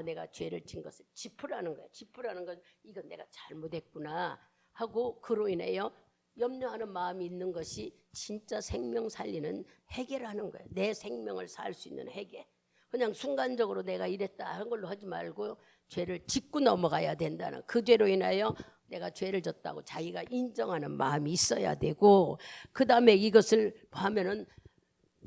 내가 죄를 진 것을 짚으라는 거예요. 짚으라는 건 이건 내가 잘못했구나 하고 그로 인해요 염려하는 마음이 있는 것이 진짜 생명 살리는 해결하는 거예요. 내 생명을 살 수 있는 해결. 그냥 순간적으로 내가 이랬다 하는 걸로 하지 말고 죄를 짚고 넘어가야 된다는 그 죄로 인하여 내가 죄를 졌다고 자기가 인정하는 마음이 있어야 되고 그 다음에 이것을 하면은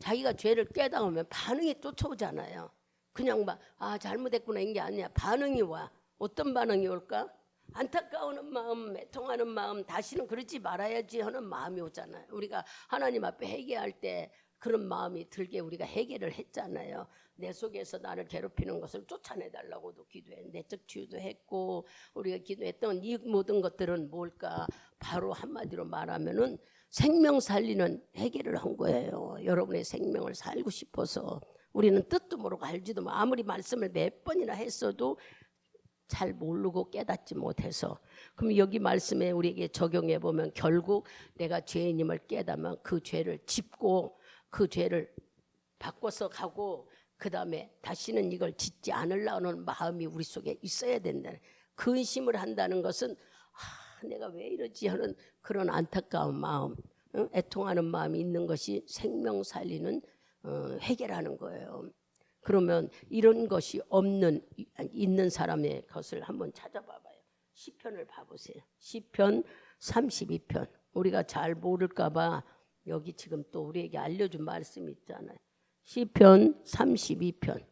자기가 죄를 깨달으면 반응이 쫓아오잖아요. 그냥 막 잘못했구나 이게 아니야. 반응이 와. 어떤 반응이 올까? 안타까운 마음, 애통하는 마음, 다시는 그러지 말아야지 하는 마음이 오잖아요. 우리가 하나님 앞에 회개할 때 그런 마음이 들게 우리가 회개를 했잖아요. 내 속에서 나를 괴롭히는 것을 쫓아내달라고도 기도해. 내적 치유도 했고 우리가 기도했던 이 모든 것들은 뭘까? 바로 한마디로 말하면은 생명 살리는 회개를 한 거예요. 여러분의 생명을 살고 싶어서 우리는 뜻도 모르고 알지도 못 아무리 말씀을 몇 번이나 했어도 잘 모르고 깨닫지 못해서 그럼 여기 말씀에 우리에게 적용해 보면 결국 내가 죄인임을 깨닫으면 그 죄를 짚고 그 죄를 바꿔서 가고 그 다음에 다시는 이걸 짓지 않으려는 마음이 우리 속에 있어야 된다는 근심을 한다는 것은 내가 왜 이러지 하는 그런 안타까운 마음 애통하는 마음이 있는 것이 생명 살리는 해결하는 거예요. 그러면 이런 것이 있는 사람의 것을 한번 찾아봐봐요. 시편을 봐보세요. 시편 32편. 우리가 잘 모를까 봐 여기 지금 또 우리에게 알려준 말씀이 있잖아요. 시편 32편.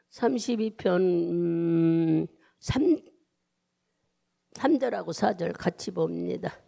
32편 3절하고 4절 같이 봅니다.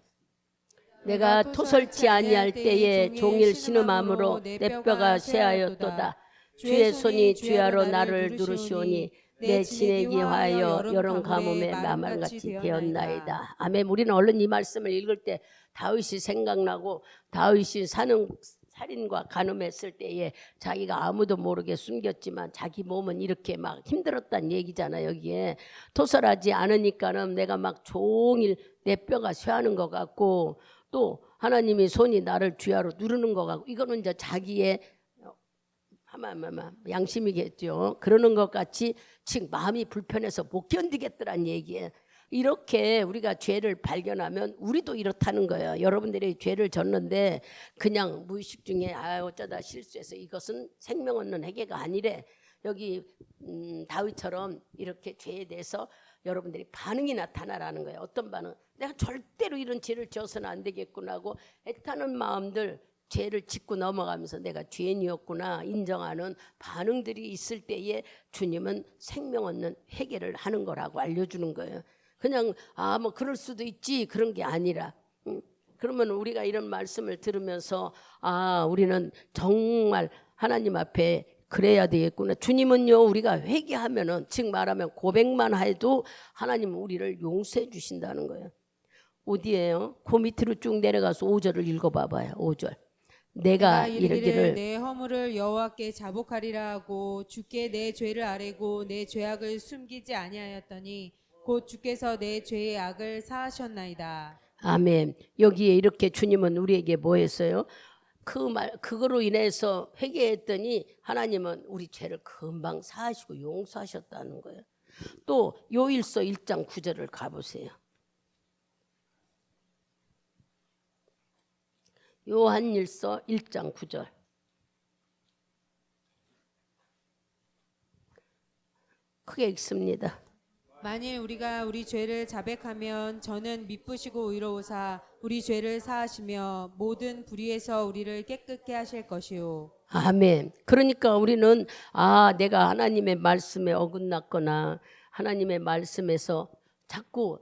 내가 토설치 아니할 때에 종일 신음함으로 내 뼈가 쇠하였도다. 주의 손이 주야로 나를 누르시오니 내 진액이 화하여 여름 가뭄에 나만같이 되었나이다. 아멘. 우리는 얼른 이 말씀을 읽을 때 다윗이 생각나고 다윗이 살인과 간음했을 때에 자기가 아무도 모르게 숨겼지만 자기 몸은 이렇게 막 힘들었다는 얘기잖아요. 여기에 토설하지 않으니까는 내가 막 종일 내 뼈가 쇠하는 것 같고 또 하나님이 손이 나를 주야로 누르는 것 같고 이거는 이제 자기의 양심이겠죠. 그러는 것 같이 지금 마음이 불편해서 못 견디겠더란 얘기예요. 이렇게 우리가 죄를 발견하면 우리도 이렇다는 거예요. 여러분들이 죄를 졌는데 그냥 무의식 중에 어쩌다 실수해서 이것은 생명 없는 회개가 아니래. 여기 다윗처럼 이렇게 죄에 대해서 여러분들이 반응이 나타나라는 거예요. 어떤 반응? 내가 절대로 이런 죄를 지어서는 안 되겠구나 하고 애타는 마음들 죄를 짓고 넘어가면서 내가 죄인이었구나 인정하는 반응들이 있을 때에 주님은 생명 없는 회개를 하는 거라고 알려주는 거예요. 그냥 뭐 그럴 수도 있지 그런 게 아니라 그러면 우리가 이런 말씀을 들으면서 우리는 정말 하나님 앞에 그래야 되겠구나. 주님은요 우리가 회개하면은 즉 말하면 고백만 해도 하나님은 우리를 용서해 주신다는 거예요. 어디에요? 그 밑으로 쭉 내려가서 5절을 읽어봐봐요. 5절. 내가 이르기를 내 허물을 여호와께 자복하리라 하고 주께 내 죄를 아뢰고 내 죄악을 숨기지 아니하였더니 곧 주께서 내 죄의 악을 사하셨나이다. 아멘. 여기에 이렇게 주님은 우리에게 뭐 했어요? 그거로 인해서 회개했더니 하나님은 우리 죄를 금방 사하시고 용서하셨다는 거예요. 또 요일서 1장 9절을 가보세요. 요한일서 1장 9절. 크게 읽습니다. 만일 우리가 우리 죄를 자백하면 저는 미쁘시고 의로우사 우리 죄를 사하시며 모든 불의에서 우리를 깨끗게 하실 것이요. 아멘. 그러니까 우리는 내가 하나님의 말씀에 어긋났거나 하나님의 말씀에서 자꾸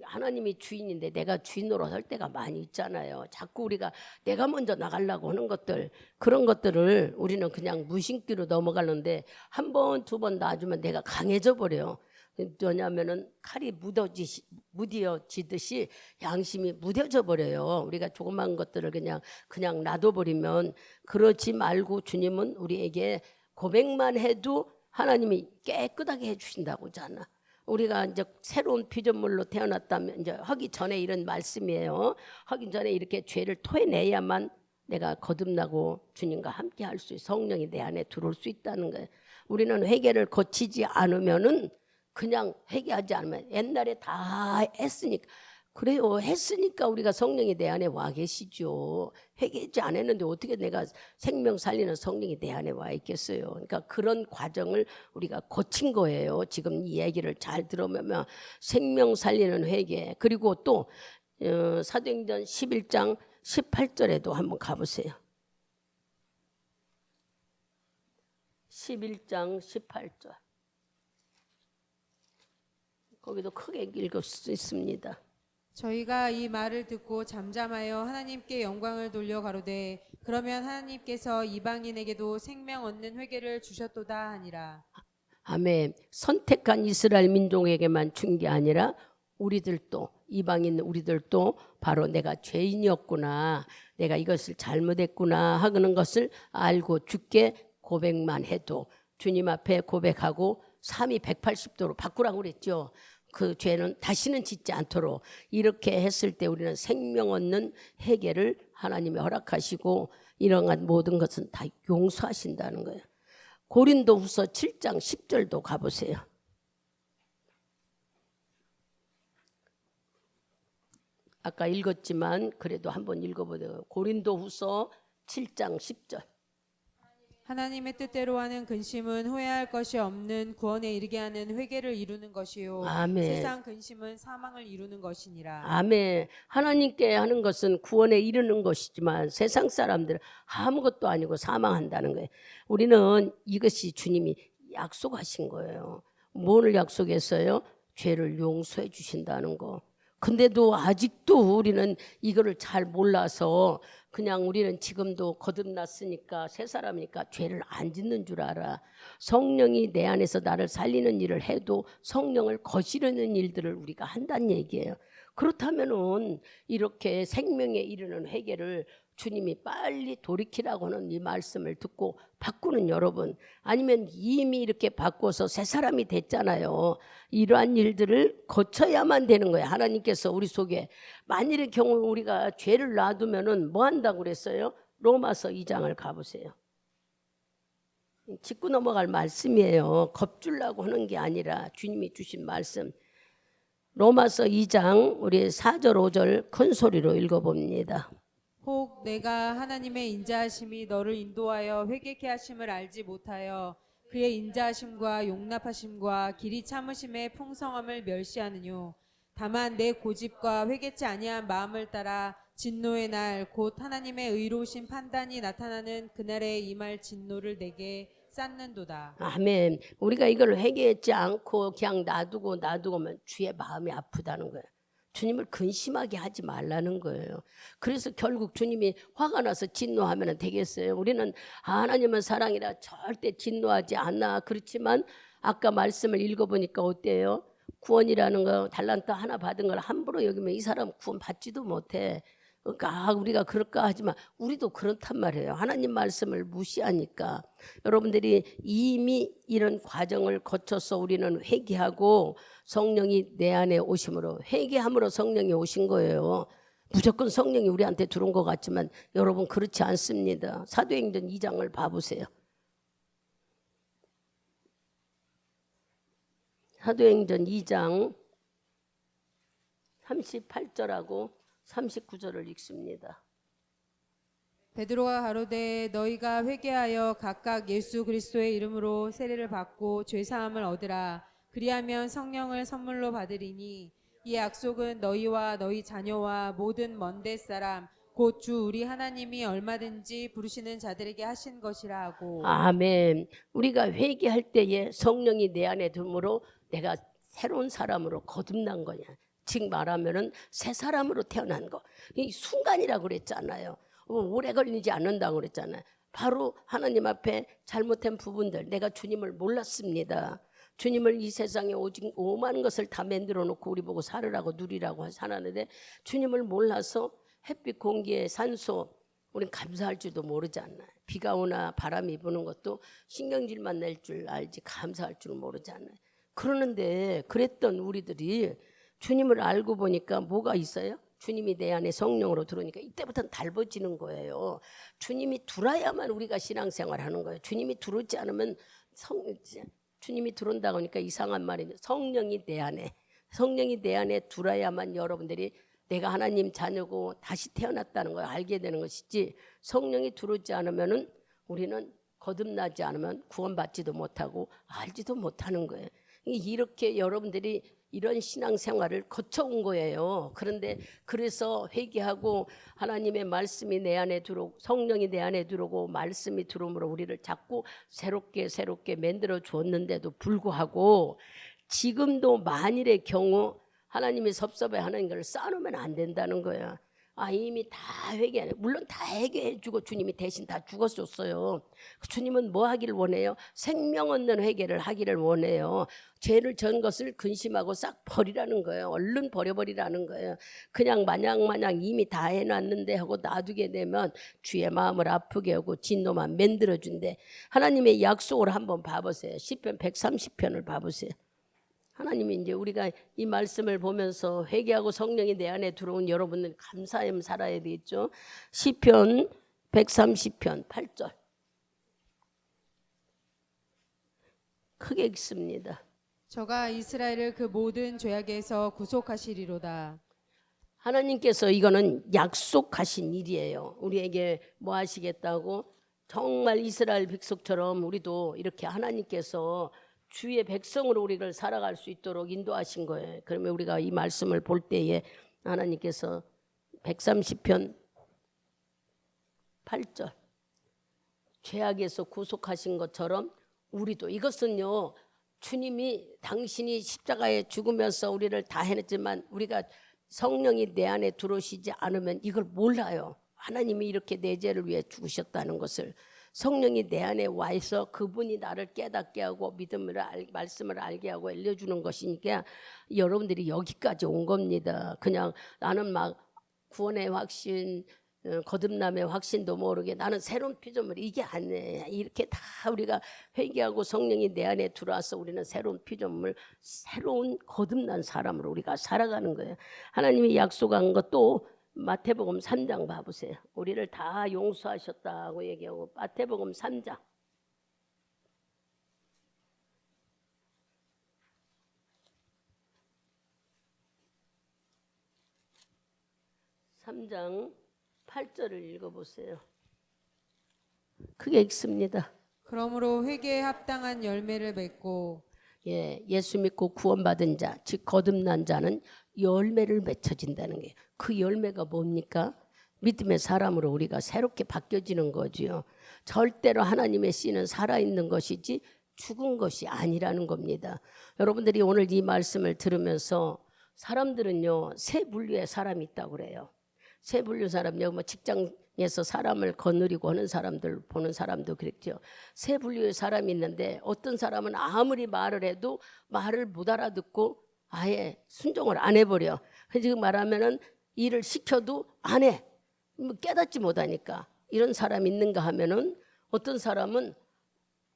하나님이 주인인데 내가 주인으로 설 때가 많이 있잖아요. 자꾸 우리가 내가 먼저 나가려고 하는 것들, 그런 것들을 우리는 그냥 무심기로 넘어가는데 한 번, 두 번 놔주면 내가 강해져 버려요. 왜냐하면은 칼이 무뎌지듯이 양심이 무뎌져 버려요. 우리가 조그만 것들을 그냥 놔둬버리면, 그러지 말고 주님은 우리에게 고백만 해도 하나님이 깨끗하게 해주신다고 하잖아. 우리가 이제 새로운 피조물로 태어났다면 이제 하기 전에 이런 말씀이에요. 하기 전에 이렇게 죄를 토해내야만 내가 거듭나고 주님과 함께 할 수 있어. 성령이 내 안에 들어올 수 있다는 거예요. 우리는 회개를 거치지 않으면은, 그냥 회개하지 않으면 옛날에 다 했으니까, 그래요. 했으니까 우리가 성령이 내 안에 와 계시죠. 회개하지 않았는데 어떻게 내가 생명 살리는 성령이 내 안에 와 있겠어요. 그러니까 그런 과정을 우리가 거친 거예요. 지금 이 얘기를 잘 들으면 생명 살리는 회개. 그리고 또 사도행전 11장 18절에도 한번 가보세요. 11장 18절. 거기도 크게 읽을 수 있습니다. 저희가 이 말을 듣고 잠잠하여 하나님께 영광을 돌려 가로되 그러면 하나님께서 이방인에게도 생명 얻는 회개를 주셨도다 하니라. 아멘. 선택한 이스라엘 민족에게만 준 게 아니라 우리들도, 이방인 우리들도 바로 내가 죄인이었구나, 내가 이것을 잘못했구나 하는 것을 알고 주께 고백만 해도, 주님 앞에 고백하고 3이 180도로 바꾸라고 그랬죠. 그 죄는 다시는 짓지 않도록. 이렇게 했을 때 우리는 생명 얻는 회개를 하나님이 허락하시고 이러한 모든 것은 다 용서하신다는 거예요. 고린도후서 7장 10절도 가보세요. 아까 읽었지만 그래도 한번 읽어보세요. 고린도후서 7장 10절. 하나님의 뜻대로 하는 근심은 후회할 것이 없는 구원에 이르게 하는 회개를 이루는 것이요. 아멘. 세상 근심은 사망을 이루는 것이니라. 아멘. 하나님께 하는 것은 구원에 이르는 것이지만 세상 사람들은 아무것도 아니고 사망한다는 거예요. 우리는 이것이 주님이 약속하신 거예요. 뭘 약속했어요? 죄를 용서해 주신다는 거. 근데도 아직도 우리는 이거를 잘 몰라서 그냥 우리는 지금도 거듭났으니까 새 사람이니까 죄를 안 짓는 줄 알아. 성령이 내 안에서 나를 살리는 일을 해도 성령을 거스르는 일들을 우리가 한다는 얘기예요. 그렇다면은 이렇게 생명에 이르는 회개를 주님이 빨리 돌이키라고 하는 이 말씀을 듣고 바꾸는 여러분, 아니면 이미 이렇게 바꿔서 새 사람이 됐잖아요. 이러한 일들을 거쳐야만 되는 거예요. 하나님께서 우리 속에. 만일의 경우 우리가 죄를 놔두면은 뭐 한다고 그랬어요? 로마서 2장을 가보세요. 짚고 넘어갈 말씀이에요. 겁주려고 하는 게 아니라 주님이 주신 말씀. 로마서 2장 우리 4절 5절 큰 소리로 읽어봅니다. 혹 내가 하나님의 인자하심이 너를 인도하여 회개케 하심을 알지 못하여 그의 인자하심과 용납하심과 길이 참으심의 풍성함을 멸시하느뇨. 다만 내 고집과 회개치 아니한 마음을 따라 진노의 날 곧 하나님의 의로우신 판단이 나타나는 그날에 임할 진노를 내게 쌓는도다. 아멘. 우리가 이걸 회개하지 않고 그냥 놔두고면 주의 마음이 아프다는 거예요. 주님을 근심하게 하지 말라는 거예요. 그래서 결국 주님이 화가 나서 진노하면 되겠어요? 우리는 하나님은 사랑이라 절대 진노하지 않나. 그렇지만 아까 말씀을 읽어보니까 어때요? 구원이라는 거, 달란트 하나 받은 걸 함부로 여기면 이 사람 구원 받지도 못해. 그러니까 우리가 그럴까 하지만 우리도 그렇단 말이에요. 하나님 말씀을 무시하니까. 여러분들이 이미 이런 과정을 거쳐서 우리는 회개하고 성령이 내 안에 오심으로, 회개함으로 성령이 오신 거예요. 무조건 성령이 우리한테 들어온 것 같지만 여러분 그렇지 않습니다. 사도행전 2장을 봐보세요. 사도행전 2장 38절하고 39절을 읽습니다. 베드로가 가로되 너희가 회개하여 각각 예수 그리스도의 이름으로 세례를 받고 죄 사함을 얻으라. 그리하면 성령을 선물로 받으리니 이 약속은 너희와 너희 자녀와 모든 먼데 사람 곧 주 우리 하나님이 얼마든지 부르시는 자들에게 하신 것이라 하고. 아멘. 우리가 회개할 때에 성령이 내 안에 들므로 내가 새로운 사람으로 거듭난 거냐. 즉 말하면은 새 사람으로 태어난 거. 이 순간이라고 그랬잖아요. 오래 걸리지 않는다고 그랬잖아요. 바로 하나님 앞에 잘못된 부분들, 내가 주님을 몰랐습니다. 주님을 이 세상에 오직 오만 것을 다 만들어 놓고 우리 보고 살으라고 누리라고 살았는데 주님을 몰라서 햇빛, 공기에 산소, 우린 감사할 줄도 모르지 않나요? 비가 오나 바람이 부는 것도 신경질만 낼 줄 알지 감사할 줄 모르지 않나요? 그러는데 그랬던 우리들이 주님을 알고 보니까 뭐가 있어요? 주님이 내 안에 성령으로 들어오니까 이때부터는 달라지는 거예요. 주님이 들어야만 우리가 신앙생활 하는 거예요. 주님이 들어오지 않으면 주님이 들어온다고 하니까 이상한 말이죠. 성령이 내 안에 들어야만 여러분들이 내가 하나님 자녀고 다시 태어났다는 걸 알게 되는 것이지, 성령이 들어오지 않으면은 우리는 거듭나지 않으면 구원받지도 못하고 알지도 못하는 거예요. 이렇게 여러분들이 이런 신앙생활을 거쳐온 거예요. 그런데 그래서 회개하고 하나님의 말씀이 내 안에 들어오고 성령이 내 안에 들어오고 말씀이 들어오므로 우리를 자꾸 새롭게 만들어 주었는데도 불구하고 지금도 만일의 경우 하나님이 섭섭해하는 걸 쌓아놓으면 안 된다는 거야. 이미 다 회개해. 물론 다 회개해주고 주님이 대신 다 죽었었어요. 주님은 뭐 하기를 원해요? 생명 얻는 회개를 하기를 원해요. 죄를 전 것을 근심하고 싹 버리라는 거예요. 얼른 버려버리라는 거예요. 그냥 마냥 이미 다 해놨는데 하고 놔두게 되면 주의 마음을 아프게 하고 진노만 만들어준대. 하나님의 약속을 한번 봐보세요. 시편 130편을 봐보세요. 하나님이 이제 우리가 이 말씀을 보면서 회개하고 성령이 내 안에 들어온 여러분은 감사함 살아야 되겠죠. 시편 130편 8절 크게 읽습니다. 저가 이스라엘을 그 모든 죄악에서 구속하시리로다. 하나님께서 이거는 약속하신 일이에요. 우리에게 뭐 하시겠다고? 정말 이스라엘 백성처럼 우리도 이렇게 하나님께서 주의 백성으로 우리를 살아갈 수 있도록 인도하신 거예요. 그러면 우리가 이 말씀을 볼 때에 하나님께서 130편 8절 죄악에서 구속하신 것처럼 우리도, 이것은요 주님이 당신이 십자가에 죽으면서 우리를 다 해냈지만 우리가 성령이 내 안에 들어오시지 않으면 이걸 몰라요. 하나님이 이렇게 내 죄를 위해 죽으셨다는 것을. 성령이 내 안에 와 있어 그분이 나를 깨닫게 하고 말씀을 알게 하고 알려주는 것이니까 여러분들이 여기까지 온 겁니다. 그냥 나는 막 구원의 확신, 거듭남의 확신도 모르게 나는 새로운 피조물, 이게 아니에요. 이렇게 다 우리가 회개하고 성령이 내 안에 들어와서 우리는 새로운 피조물, 새로운 거듭난 사람으로 우리가 살아가는 거예요. 하나님이 약속한 것도 마태복음 3장 봐보세요. 우리를 다 용서하셨다고 얘기하고 마태복음 3장 8절을 읽어보세요. 크게 읽습니다. 그러므로 회개에 합당한 열매를 맺고 예수 믿고 구원받은 자, 즉 거듭난 자는 열매를 맺혀진다는 게, 그 열매가 뭡니까? 믿음의 사람으로 우리가 새롭게 바뀌어지는 거지요. 절대로 하나님의 씨는 살아있는 것이지 죽은 것이 아니라는 겁니다. 여러분들이 오늘 이 말씀을 들으면서 사람들은요 세 분류의 사람이 있다고 그래요. 세 분류 사람, 여기 뭐 직장에서 사람을 거느리고 하는 사람들 보는 사람도 그랬죠. 세 분류의 사람이 있는데 어떤 사람은 아무리 말을 해도 말을 못 알아듣고 아예 순종을 안 해버려. 지금 말하면은 일을 시켜도 안 해. 뭐 깨닫지 못하니까. 이런 사람이 있는가 하면은 어떤 사람은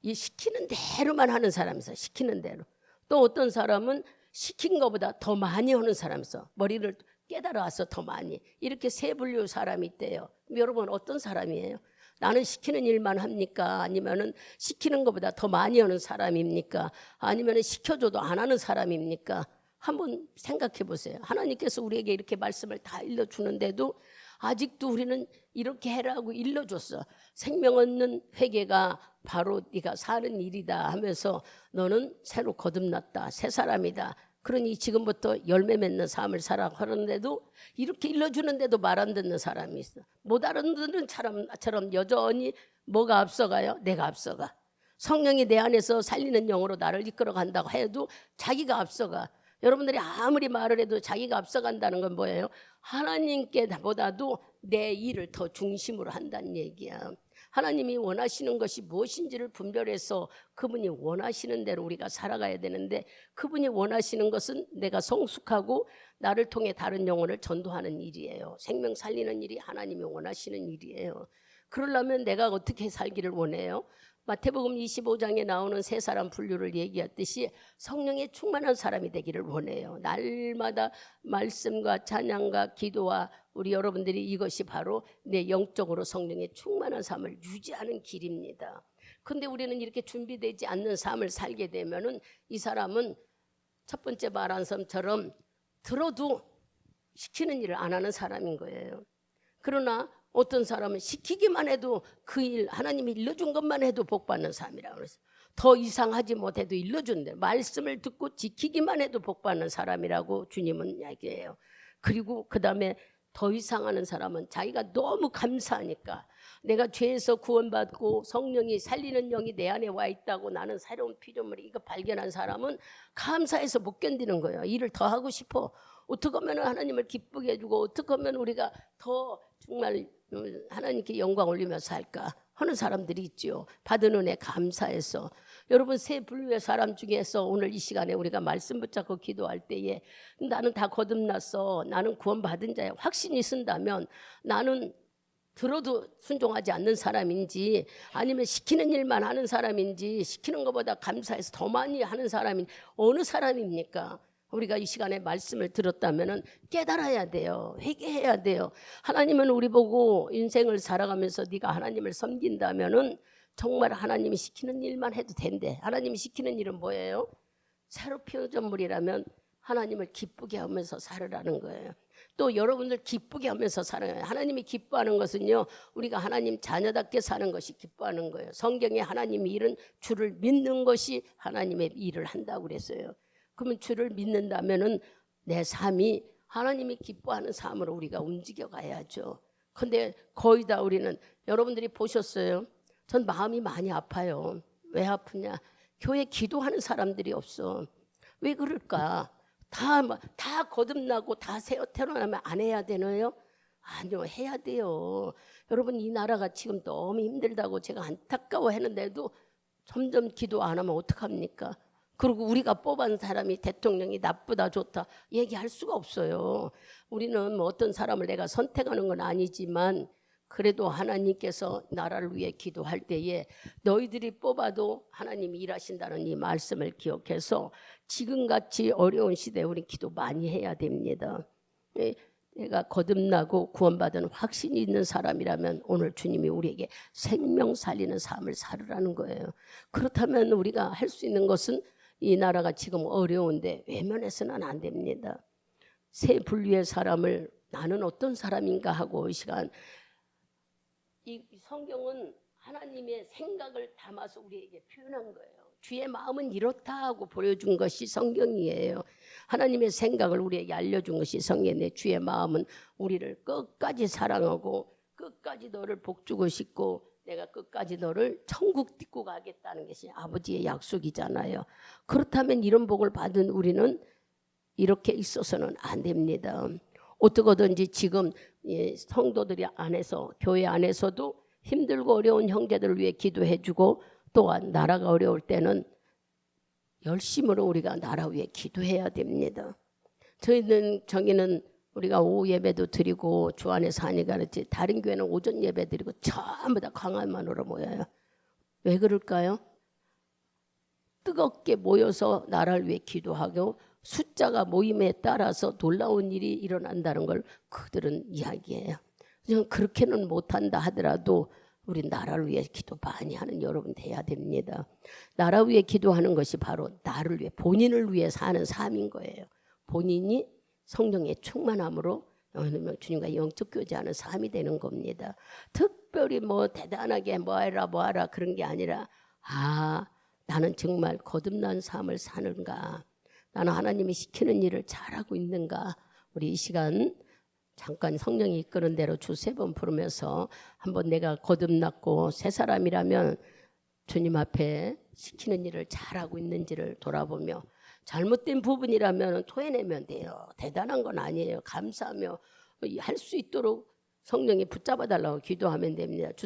이 시키는 대로만 하는 사람이 있어. 시키는 대로. 또 어떤 사람은 시킨 것보다 더 많이 하는 사람이 있어. 머리를 깨달아서 더 많이. 이렇게 세 분류 사람이 있대요. 여러분 어떤 사람이에요? 나는 시키는 일만 합니까? 아니면은 시키는 것보다 더 많이 하는 사람입니까? 아니면은 시켜줘도 안 하는 사람입니까? 한번 생각해 보세요. 하나님께서 우리에게 이렇게 말씀을 다 일러주는데도 아직도 우리는 이렇게 해라고 일러줬어. 생명 얻는 회개가 바로 네가 사는 일이다 하면서 너는 새로 거듭났다. 새 사람이다. 그러니 지금부터 열매 맺는 삶을 살아 하는데도 이렇게 일러주는데도 말 안 듣는 사람이 있어. 못 알아듣는 사람처럼 여전히 뭐가 앞서가요? 내가 앞서가. 성령이 내 안에서 살리는 영으로 나를 이끌어 간다고 해도 자기가 앞서가. 여러분들이 아무리 말을 해도 자기가 앞서간다는 건 뭐예요? 하나님께 보다도 내 일을 더 중심으로 한다는 얘기야. 하나님이 원하시는 것이 무엇인지를 분별해서 그분이 원하시는 대로 우리가 살아가야 되는데, 그분이 원하시는 것은 내가 성숙하고 나를 통해 다른 영혼을 전도하는 일이에요. 생명 살리는 일이 하나님이 원하시는 일이에요. 그러려면 내가 어떻게 살기를 원해요? 마태복음 25장에 나오는 세 사람 분류를 얘기했듯이 성령에 충만한 사람이 되기를 원해요. 날마다 말씀과 찬양과 기도와 우리 여러분들이 이것이 바로 내 영적으로 성령에 충만한 삶을 유지하는 길입니다. 근데 우리는 이렇게 준비되지 않는 삶을 살게 되면은 이 사람은 첫 번째 말한 사람처럼 들어도 시키는 일을 안 하는 사람인 거예요. 그러나 어떤 사람은 시키기만 해도 그 일 하나님이 일러준 것만 해도 복받는 사람이라고 그랬어요. 더 이상 하지 못해도 일러준대. 말씀을 듣고 지키기만 해도 복받는 사람이라고 주님은 이야기해요. 그리고 그 다음에 더 이상 하는 사람은 자기가 너무 감사하니까, 내가 죄에서 구원받고 성령이 살리는 영이 내 안에 와 있다고 나는 새로운 피조물이 이거 발견한 사람은 감사해서 못 견디는 거예요. 일을 더 하고 싶어. 어떻게 하면 하나님을 기쁘게 해주고 어떻게 하면 우리가 더 정말 하나님께 영광 올리면서 살까 하는 사람들이 있죠. 받은 은혜 감사해서. 여러분 세 분류의 사람 중에서 오늘 이 시간에 우리가 말씀 붙잡고 기도할 때에 나는 다 거듭났어, 나는 구원받은 자야 확신이 쓴다면, 나는 들어도 순종하지 않는 사람인지 아니면 시키는 일만 하는 사람인지 시키는 것보다 감사해서 더 많이 하는 사람인 어느 사람입니까? 우리가 이 시간에 말씀을 들었다면 깨달아야 돼요. 회개해야 돼요. 하나님은 우리 보고 인생을 살아가면서 네가 하나님을 섬긴다면 정말 하나님이 시키는 일만 해도 된대. 하나님이 시키는 일은 뭐예요? 새로 피어전물이라면 하나님을 기쁘게 하면서 살으라는 거예요. 또 여러분들 기쁘게 하면서 살아요. 하나님이 기뻐하는 것은요, 우리가 하나님 자녀답게 사는 것이 기뻐하는 거예요. 성경에 하나님의 일은 주를 믿는 것이 하나님의 일을 한다고 그랬어요. 그러면 주를 믿는다면은 내 삶이 하나님이 기뻐하는 삶으로 우리가 움직여 가야죠. 근데 거의 다 우리는, 여러분들이 보셨어요? 전 마음이 많이 아파요. 왜 아프냐? 교회 기도하는 사람들이 없어. 왜 그럴까? 다 거듭나고 다 태어나면 안 해야 되나요? 아니요, 해야 돼요. 여러분 이 나라가 지금 너무 힘들다고 제가 안타까워하는데도 점점 기도 안 하면 어떡합니까? 그리고 우리가 뽑은 사람이 대통령이 나쁘다 좋다 얘기할 수가 없어요. 우리는 뭐 어떤 사람을 내가 선택하는 건 아니지만 그래도 하나님께서 나라를 위해 기도할 때에 너희들이 뽑아도 하나님이 일하신다는 이 말씀을 기억해서 지금같이 어려운 시대에 우리 기도 많이 해야 됩니다. 내가 거듭나고 구원받은 확신이 있는 사람이라면 오늘 주님이 우리에게 생명 살리는 삶을 살으라는 거예요. 그렇다면 우리가 할 수 있는 것은, 이 나라가 지금 어려운데 외면해서는 안 됩니다. 세 분류의 사람을 나는 어떤 사람인가 하고 이 시간, 이 성경은 하나님의 생각을 담아서 우리에게 표현한 거예요. 주의 마음은 이렇다 하고 보여준 것이 성경이에요. 하나님의 생각을 우리에게 알려준 것이 성경이에요. 주의 마음은 우리를 끝까지 사랑하고 끝까지 너를 복주고 싶고 내가 끝까지 너를 천국 딛고 가겠다는 것이 아버지의 약속이잖아요. 그렇다면 이런 복을 받은 우리는 이렇게 있어서는 안 됩니다. 어떻게든지 지금 성도들이 안에서, 교회 안에서도 힘들고 어려운 형제들을 위해 기도해주고, 또한 나라가 어려울 때는 열심으로 우리가 나라 위해 기도해야 됩니다. 저희는 우리가 오후 예배도 드리고 주 안에서 하니까 그렇지 다른 교회는 오전 예배 드리고 전부 다 광화문으로 모여요. 왜 그럴까요? 뜨겁게 모여서 나라를 위해 기도하고 숫자가 모임에 따라서 놀라운 일이 일어난다는 걸 그들은 이야기해요. 그냥 그렇게는 못한다 하더라도 우리 나라를 위해 기도 많이 하는 여러분 돼야 됩니다. 나라 위해 기도하는 것이 바로 나를 위해 본인을 위해 사는 삶인 거예요. 본인이 성령의 충만함으로 주님과 영적 교제하는 삶이 되는 겁니다. 특별히 뭐 대단하게 뭐 하라 그런 게 아니라 나는 정말 거듭난 삶을 사는가, 나는 하나님이 시키는 일을 잘하고 있는가. 우리 이 시간 잠깐 성령이 이끄는 대로 주 3번 부르면서 한번 내가 거듭났고 새 사람이라면 주님 앞에 시키는 일을 잘하고 있는지를 돌아보며, 잘못된 부분이라면 토해내면 돼요. 대단한 건 아니에요. 감사하며 할 수 있도록 성령이 붙잡아 달라고 기도하면 됩니다.